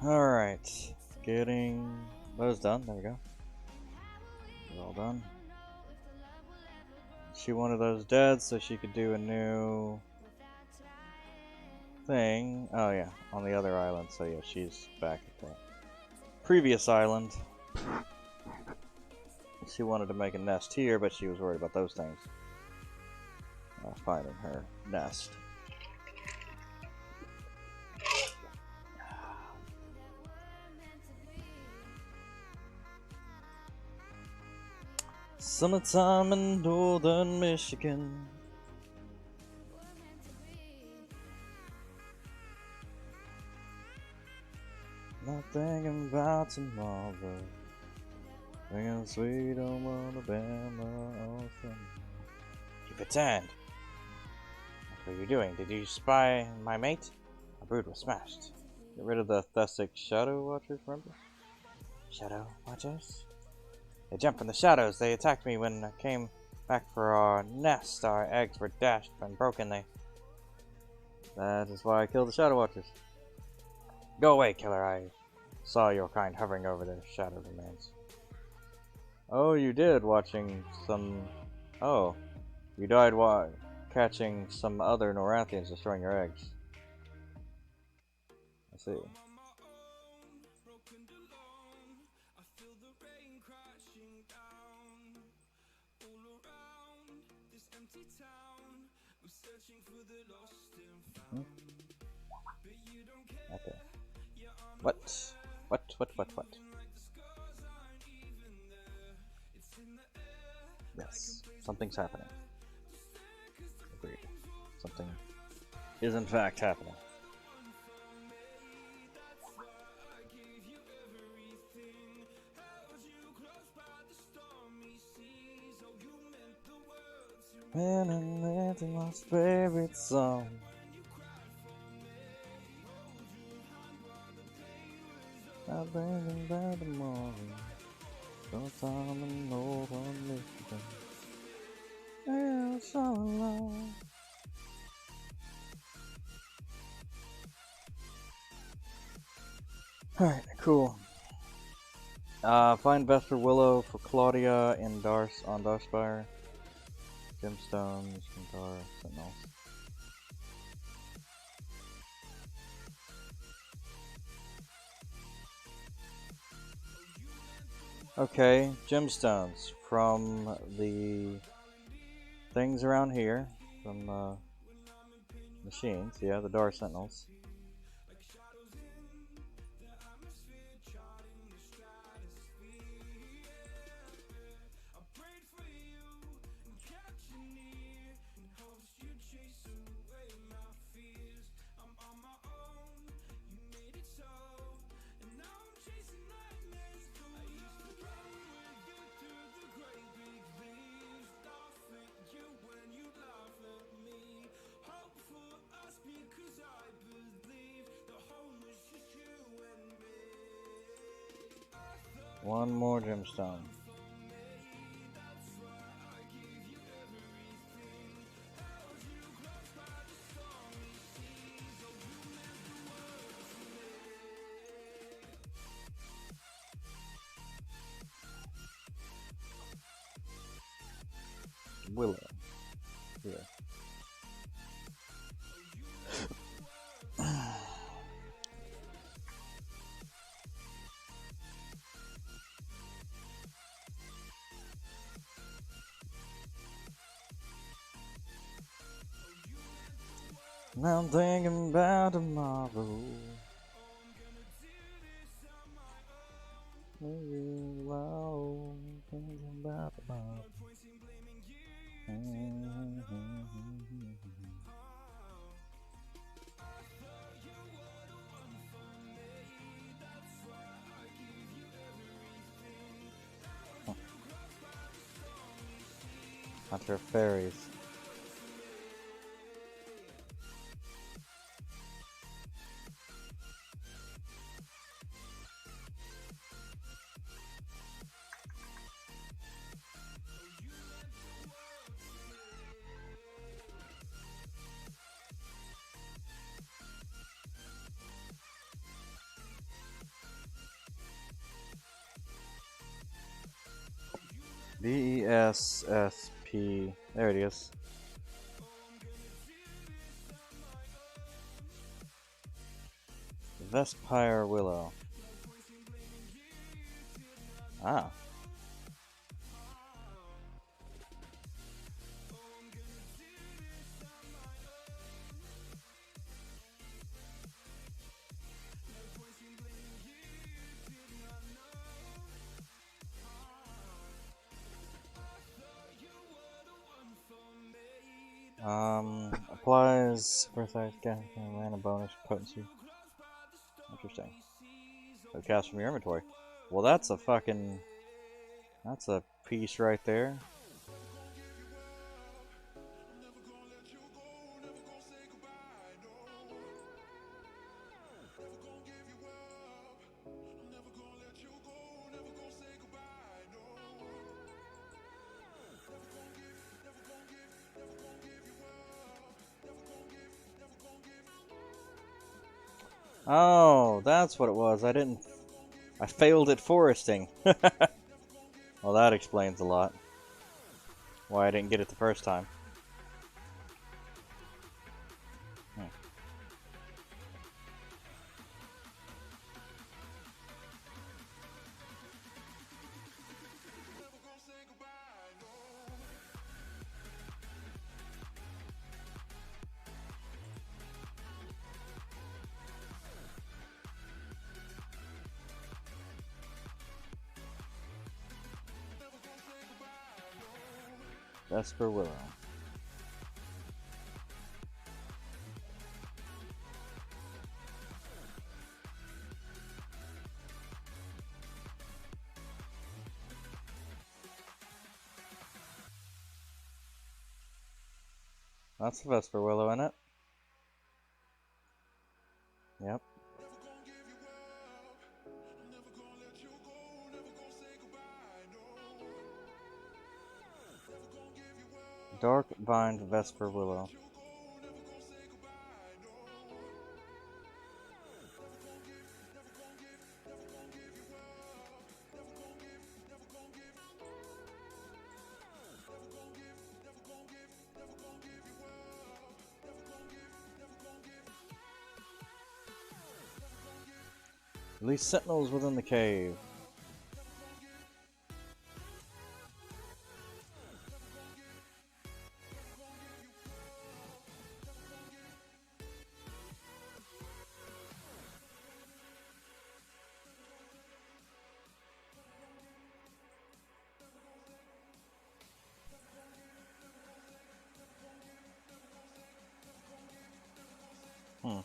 Alright, getting those done. There we go. They're all done. She wanted those dead so she could do a new thing. Oh yeah, on the other island. So yeah, she's back at the previous island. She wanted to make a nest here, but she was worried about those things. Finding her nest. Summertime in northern Michigan. Not thinking about tomorrow. Singing sweet home Alabama, awesome. Keep it turned. What are you doing? Did you spy my mate? My brood was smashed. Get rid of the Thessic Shadow Watchers, remember? Shadow Watchers? They jumped from the shadows. They attacked me when I came back for our nest. Our eggs were dashed and broken. That is why I killed the Shadow Watchers. Go away, killer. I saw your kind hovering over the shadow remains. Oh, you did, watching some... Oh. You died while catching some other Norathians destroying your eggs. I see. Hmm? Okay. What? What? Yes, something's happening. Agreed. Something is in fact happening. And I'm letting my favorite song. I'm thinking about the morning. Sometime in no one listening. Yeah, so long. Alright, cool. Find Vesper Willow for Claudia in on Darspire. Gemstones, Kantar, Sentinels. Okay, gemstones from the things around here, from machines, yeah, the Dar Sentinels. One more gemstone. Willow. Here. Now I'm thinking about tomorrow. Wow, thinking about tomorrow. Hunter fairies. VESSP. There it is. Vesper Willow. Ah. Applies precise gas and mana bonus potency. Interesting. So cast from your inventory. Well, that's a fucking That's a piece right there. Oh, that's what it was. I failed at foresting. Well, that explains a lot. Why I didn't get it the first time. Hmm. Vesper Willow. That's the Vesper Willow in it. Yep. Dark Vined Vesper Willow. At least sentinels within the cave. Hmm.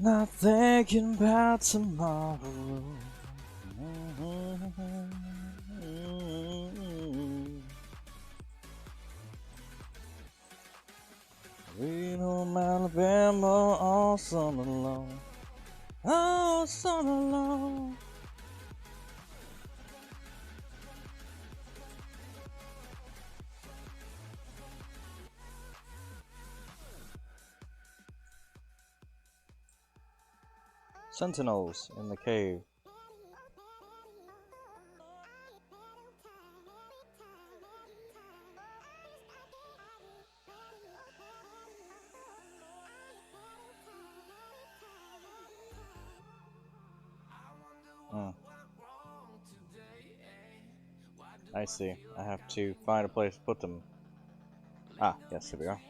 Not thinking about tomorrow. Lean on Alabama all summer long. All summer long. Sentinels in the cave. Hmm. I see. I have to find a place to put them. Ah, yes, here we are.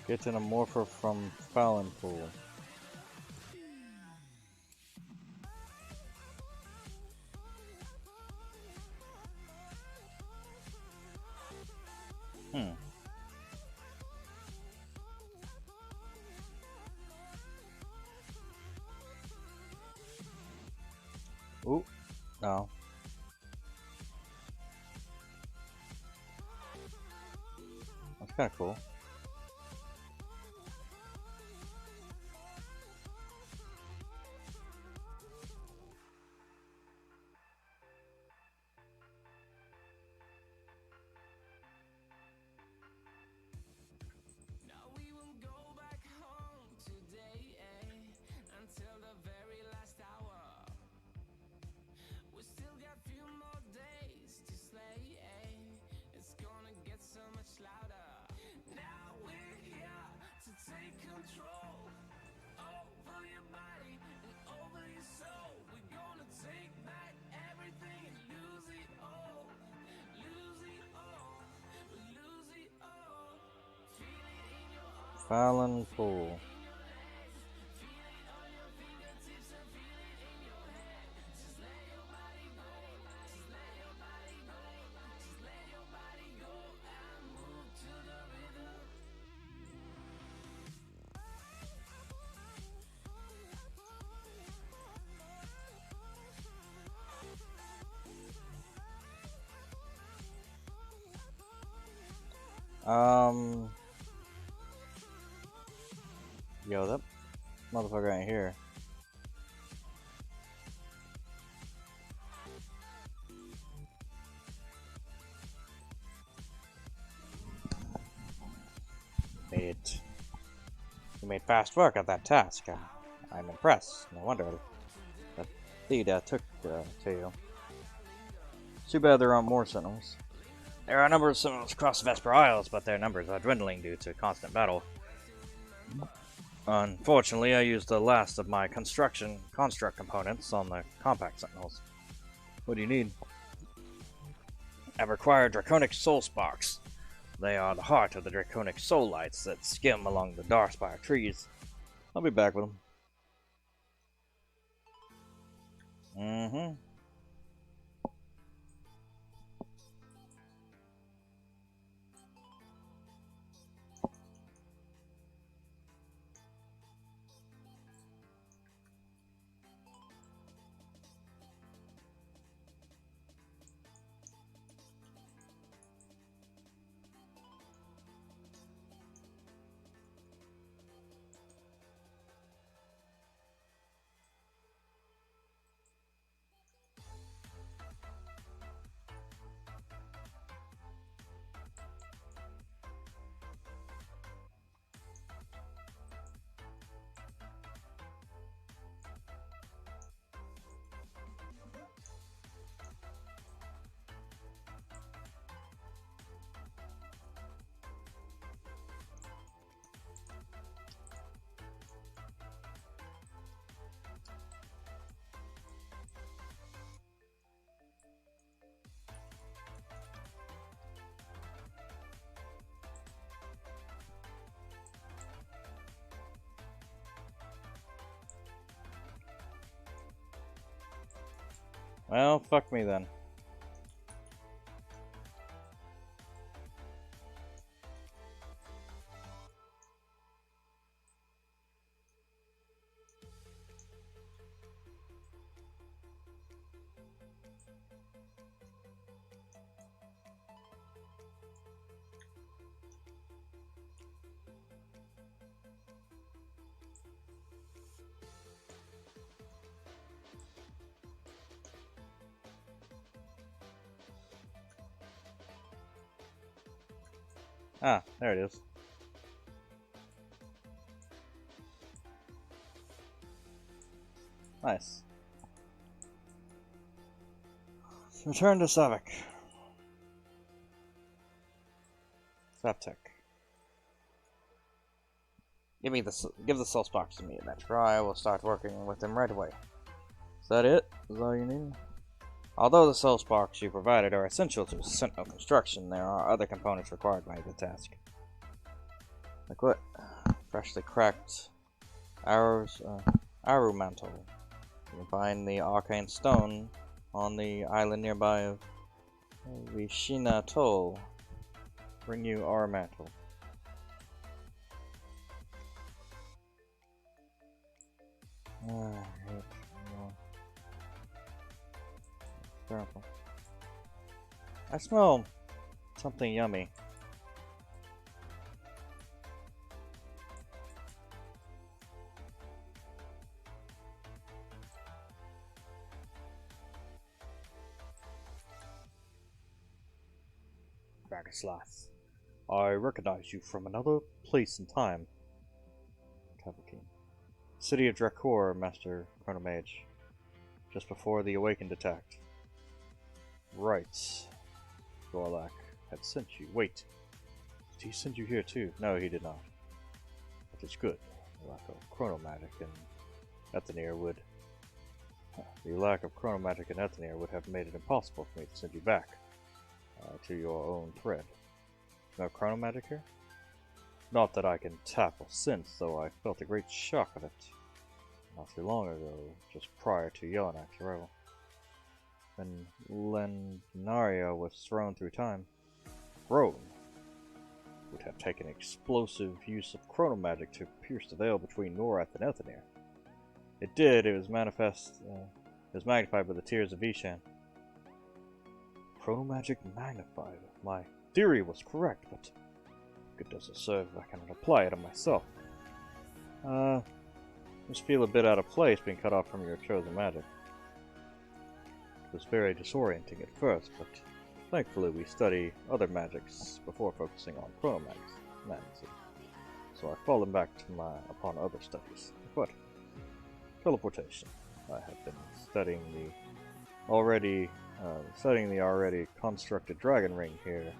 Get an Amorpha from Fallon Pool. Hmm. Ooh. No. That's kind of cool. Fallon Pool. Yo, that motherfucker ain't here. You made fast work of that task. I'm impressed. No wonder that Theda took to you. Too bad there aren't more sentinels. There are a number of sentinels across the Vesper Isles, but their numbers are dwindling due to constant battle. Unfortunately, I used the last of my construct components on the compact sentinels. What do you need? I've acquired draconic soul sparks. They are the heart of the draconic soul lights that skim along the Darkspire trees. I'll be back with them. Mm-hmm. Well, fuck me then. Ah, there it is. Nice. Return to Savik. Septic. Give the soul sparks to me, and that's right. I will start working with them right away. Is that it? Is that all you need? Although the soul sparks you provided are essential to sentinel construction, there are other components required by the task. Like what? Freshly cracked arrows, arrow mantle. You can find the arcane stone on the island nearby of Vishina Atoll. Bring you our mantle. I smell something yummy. Dragoslath, I recognize you from another place and time. Cavalcade. City of Drakor, Master Chronomage. Just before the Awakened attacked. Right. Gorlak had sent you. Wait. Did he send you here too? No, he did not. That is good. The lack of chronomagic in Ethanir would... The lack of chronomagic in Ethanir would have made it impossible for me to send you back to your own thread. No chronomagic here? Not that I can tap or sense, though I felt a great shock of it not too long ago, just prior to Yellenak's arrival. When Lennaria was thrown through time, thrown would have taken explosive use of chronomagic to pierce the veil between Norath and Ethanir. It did. It was magnified by the tears of Vishan. Chronomagic magnified. My theory was correct, but it doesn't serve if I cannot apply it on myself. Just feel a bit out of place being cut off from your chosen magic. It was very disorienting at first, but thankfully we study other magics before focusing on chronomancy. So I've fallen back upon other studies. But teleportation. I have been studying the already constructed dragon ring here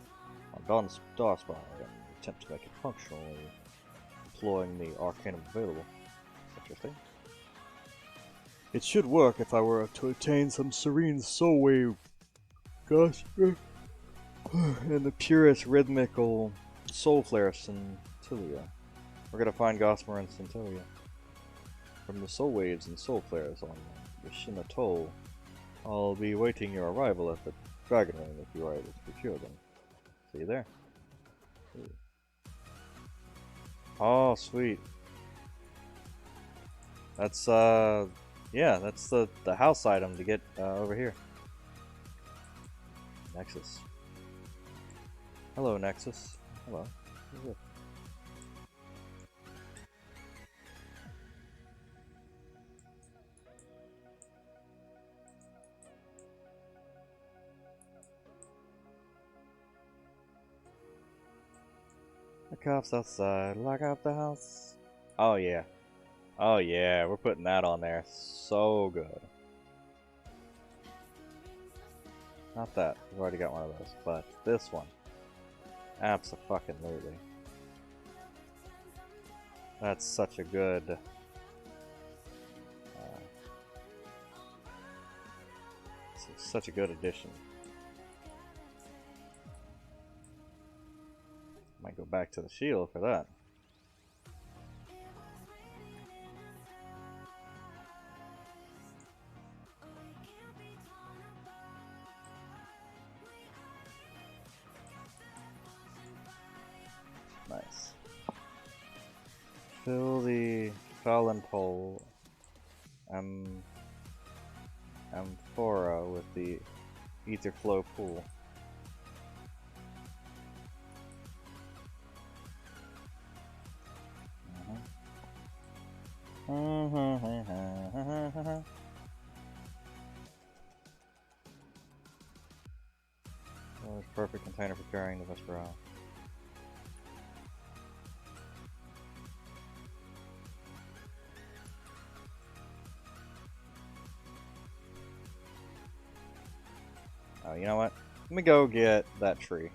on Darspire and attempt to make it functional, employing the arcanum available. Interesting. It should work if I were to attain some serene soul wave. Gosh. And the purest rhythmical soul flare Centillia. We're gonna find Gossamer and Centillia. From the soul waves and soul flares on Vesper Isles, I'll be waiting your arrival at the dragon ring if you are able to procure them. See you there. Ooh. Oh, sweet. That's yeah, that's the house item to get over here. Nexus. Hello, Nexus. Hello. The cops outside. Lock up the house. Oh yeah. Oh yeah, we're putting that on there. So good. Not that. We've already got one of those. But this one. Abso-fucking-lutely. That's such a good... such a good addition. Might go back to the shield for that. Nice. Fill the Fallen Amphora with the Ether Flow pool. Perfect container for carrying the Vesper Isles. Oh, you know what? Let me go get that tree.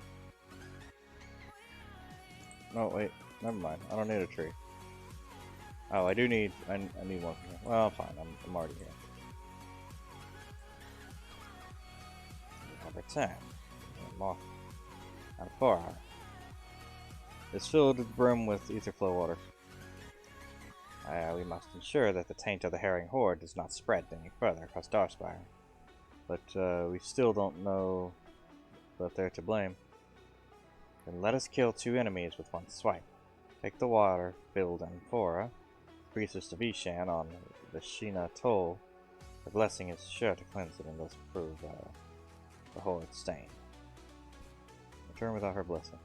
No, wait. Never mind. I don't need a tree. Oh, I do need... I need one from here. Well, fine. I'm already here. Over time. Moth. Out of 4 hours. It's filled to the brim with ether flow water. We must ensure that the taint of the herring horde does not spread any further across Darspire. But we still don't know that they're to blame. Then let us kill 2 enemies with 1 swipe. Take the water filled amphora, priestess to Vishan on Vesper Isles. The blessing is sure to cleanse it and thus prove the horde stain. Return without her blessing.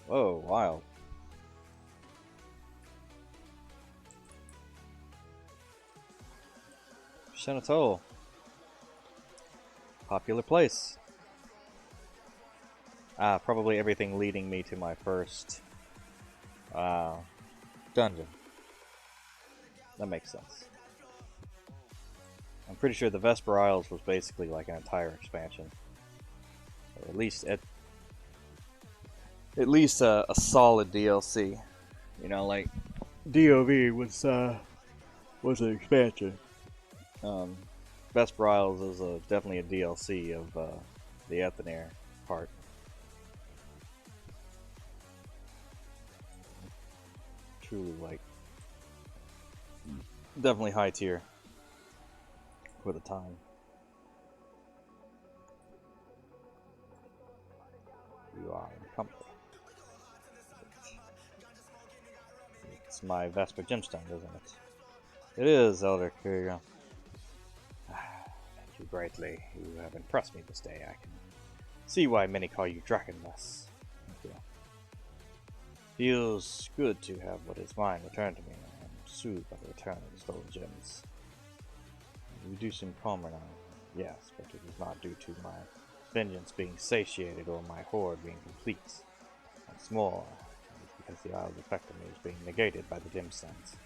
Whoa, wild. Vesper Isles. Popular place. Probably everything leading me to my first dungeon. That makes sense. I'm pretty sure the Vesper Isles was basically like an entire expansion. Or at least a solid DLC. You know, like DOV was an expansion. Um, Vesper Isles is definitely a DLC of the Ethanir part. Truly, like, definitely high tier for the time. You are in comfort. It's my Vesper gemstone, isn't it? It is, Elder Kyria. Thank you greatly. You have impressed me this day. I can see why many call you Dragonless. Thank you. Feels good to have what is mine returned to me. I am soothed by the return of the stolen gems. You do seem calmer now. Yes, but it is not due to my vengeance being satiated or my horde being complete. Once more, it is because the Isle's effect on me is being negated by the dim sense.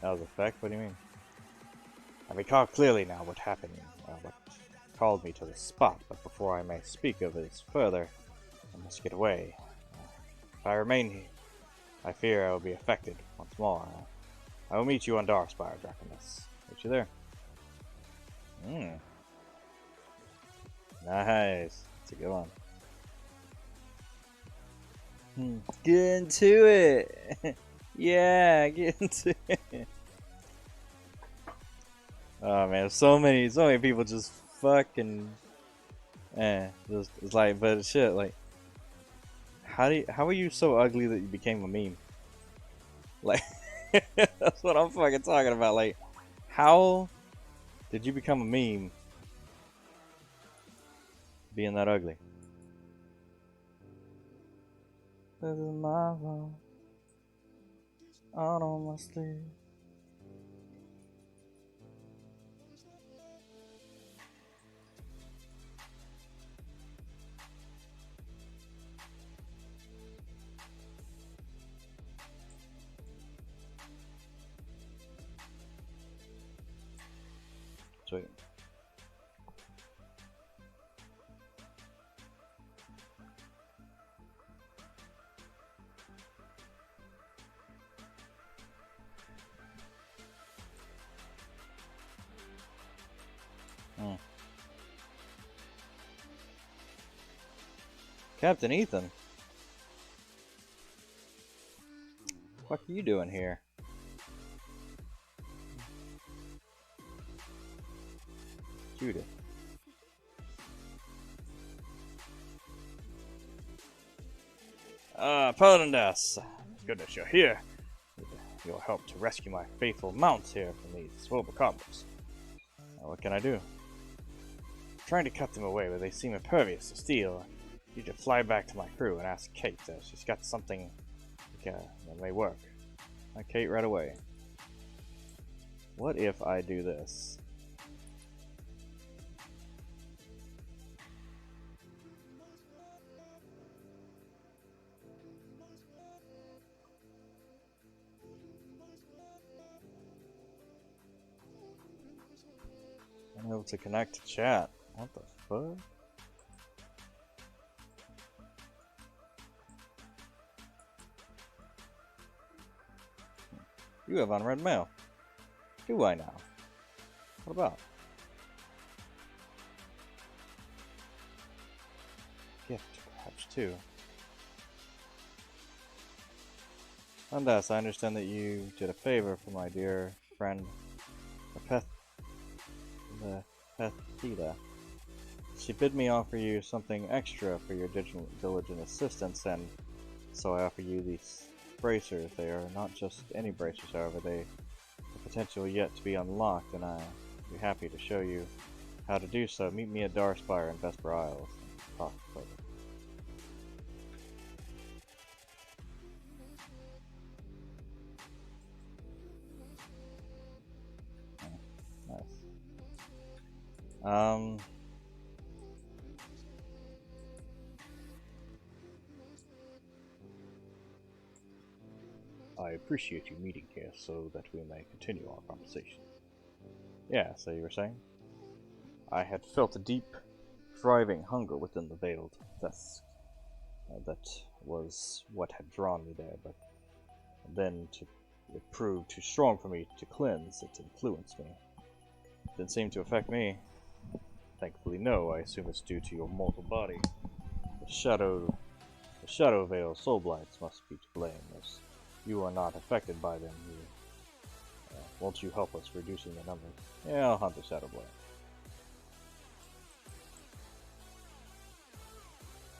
Isle's effect? What do you mean? I recall clearly now what happened, what called me to the spot, but before I may speak of this further, I must get away. If I remain here, I fear I will be affected once more. I will meet you on Darkspire, Draconus. Meet you there. Nice. That's a good one. Get into it. Yeah, get into it. Oh man, so many people just fucking, just it's like, but shit, like, how are you so ugly that you became a meme? Like, that's what I'm fucking talking about. Like, how did you become a meme being that ugly? This is my fault. Out on my sleeve. Sweet. Captain Ethan, what are you doing here? Judith. Pardon us. Goodness, you're here. With your help to rescue my faithful mounts here from these Swobocombers. What can I do? I'm trying to cut them away, but they seem impervious to steel. I need to fly back to my crew and ask Kate. She's got something that may work. Kate, right away. What if I do this? I'm able to connect to chat. What the fuck? You have unread mail. Do I now? What about? Gift, perhaps, too. Undas, I understand that you did a favor for my dear friend, the Pethida. She bid me offer you something extra for your diligent assistance, and so I offer you these bracers. They are not just any bracers, however, they have potential yet to be unlocked, and I'll be happy to show you how to do so. Meet me at Darkspire in Vesper Isles and talk further. Nice. I appreciate you meeting here so that we may continue our conversation. Yeah, so you were saying? I had felt a deep, driving hunger within the veiled dusk. That was what had drawn me there, but Then it proved too strong for me to cleanse. It influenced me. It didn't seem to affect me. Thankfully, no. I assume it's due to your mortal body. The shadow veil soul blights must be to blame, as you are not affected by them. Won't you help us reducing the numbers? Yeah, I'll hunt the shadow blight.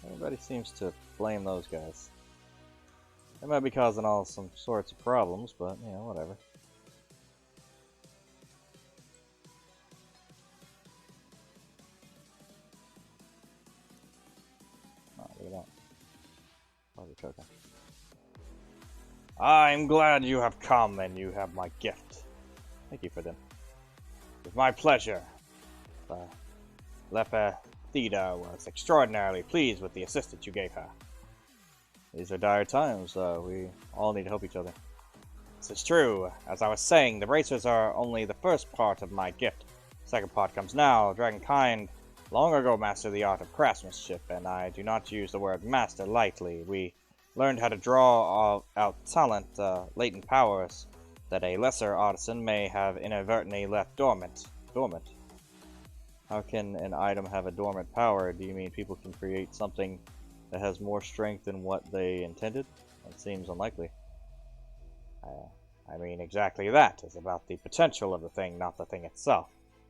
Everybody seems to blame those guys. They might be causing all some sorts of problems, but, you know, whatever. Oh, look at that. Why are we choking? I'm glad you have come and you have my gift. Thank you for them. With my pleasure. Theda was extraordinarily pleased with the assistance you gave her. These are dire times. We all need to help each other. This is true. As I was saying, the bracers are only the first part of my gift. The second part comes now. Dragonkind long ago mastered the art of craftsmanship, and I do not use the word master lightly. We learned how to draw out talent, latent powers, that a lesser artisan may have inadvertently left dormant. How can an item have a dormant power? Do you mean people can create something that has more strength than what they intended? That seems unlikely. I mean exactly that. It's about the potential of the thing, not the thing itself.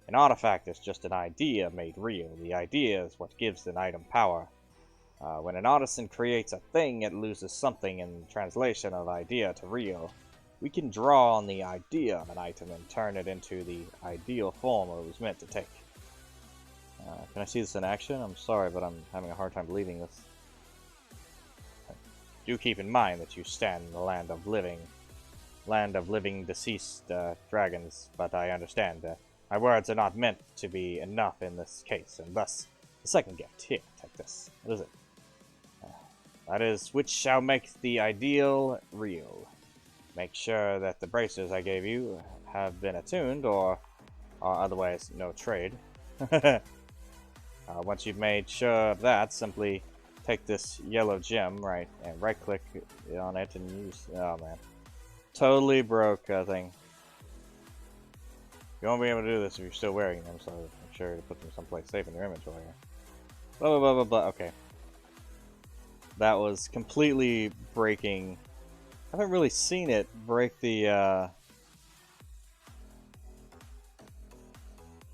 An artifact is just an idea made real. The idea is what gives an item power. When an artisan creates a thing, it loses something in translation of idea to real. We can draw on the idea of an item and turn it into the ideal form it was meant to take. Can I see this in action? I'm sorry, but I'm having a hard time believing this. Do keep in mind that you stand in the land of living deceased dragons, but I understand that my words are not meant to be enough in this case, and thus, the second gift. Here, take this. What is it? That is, which shall make the ideal real. Make sure that the bracers I gave you have been attuned, or are otherwise no trade. Once you've made sure of that, simply take this yellow gem, and right-click on it and use... Oh, man. Totally broke thing. You won't be able to do this if you're still wearing them, so make sure to put them someplace safe in your inventory. Blah, blah, blah, blah, blah. Okay. That was completely breaking... I haven't really seen it break the,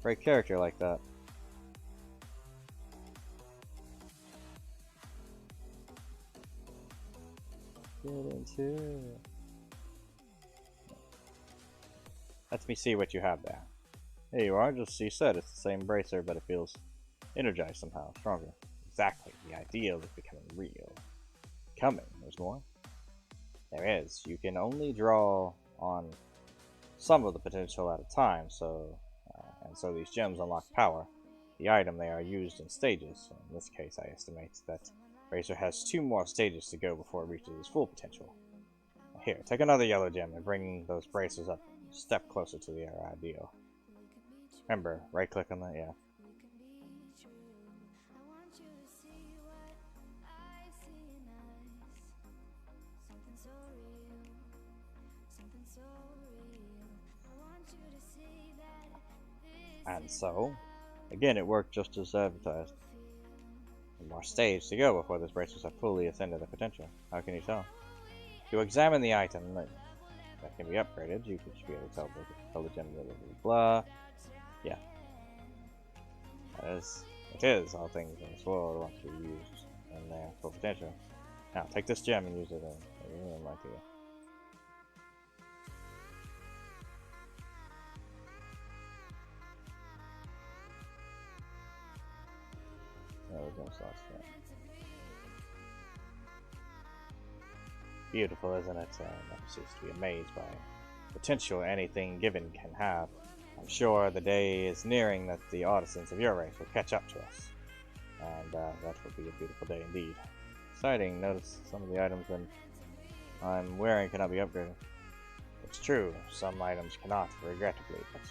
break character like that. Get into it. Let me see what you have there. There you are, just you said it's the same bracer, but it feels energized somehow, stronger. Exactly, the ideal is becoming real. There's more? There is. You can only draw on some of the potential at a time, and so these gems unlock power. The item they are used in stages. In this case, I estimate that Bracer has 2 more stages to go before it reaches its full potential. Here, take another yellow gem and bring those bracers up a step closer to the ideal. Remember, right-click on that, yeah. And so, again, it worked just as advertised. One more stage to go before those bracers have fully ascended their potential. How can you tell? To examine the item that can be upgraded, you should be able to tell the gem blah, blah, blah. Yeah. It is all things in this world want to be used in their full potential. Now, take this gem and use it in my idea. Beautiful, isn't it? Never cease to be amazed by potential anything given can have. I'm sure the day is nearing that the artisans of your race will catch up to us. And that will be a beautiful day indeed. Exciting, notice some of the items I'm wearing cannot be upgraded. It's true, some items cannot, regrettably, but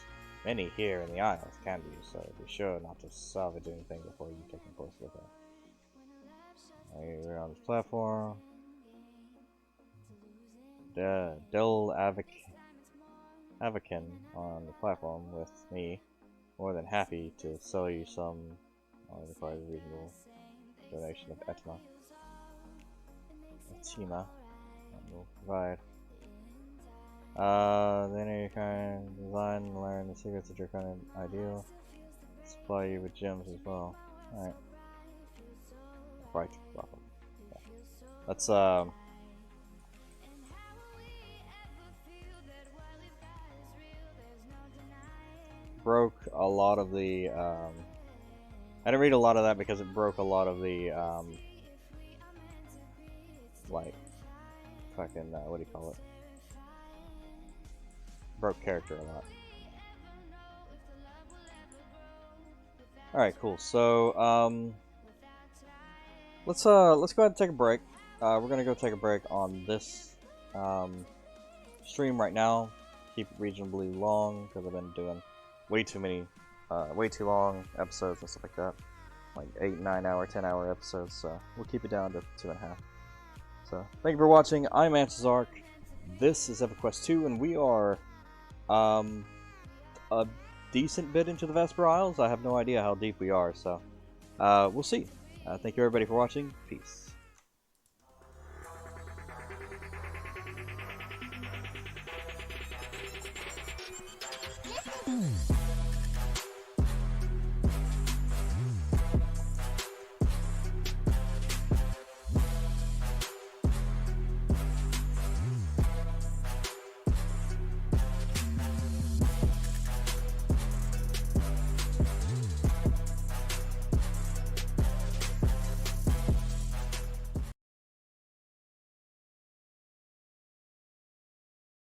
many here in the Isles can be, so be sure not to salvage anything before you take a close look at it. We're on this platform. Del Avakin on the platform with me. More than happy to sell you some. Only requires a reasonable donation of Etima. And we'll provide. Then you can design and learn the secrets of your kind of ideal. Supply you with gems as well. Alright. Right. Yeah. Let's broke a lot of the I didn't read a lot of that because it broke a lot of the like fucking what do you call it? Broke character a lot. Alright, cool. So let's go ahead and take a break. We're gonna go take a break on this stream right now. Keep it reasonably long because I've been doing way too long episodes and stuff like that. Like 8, 9 hour, 10 hour episodes, so we'll keep it down to 2.5. So thank you for watching. I'm Antizark. This is Everquest 2, and we are a decent bit into the Vesper Isles. I have no idea how deep we are, so we'll see. Thank you everybody for watching. Peace.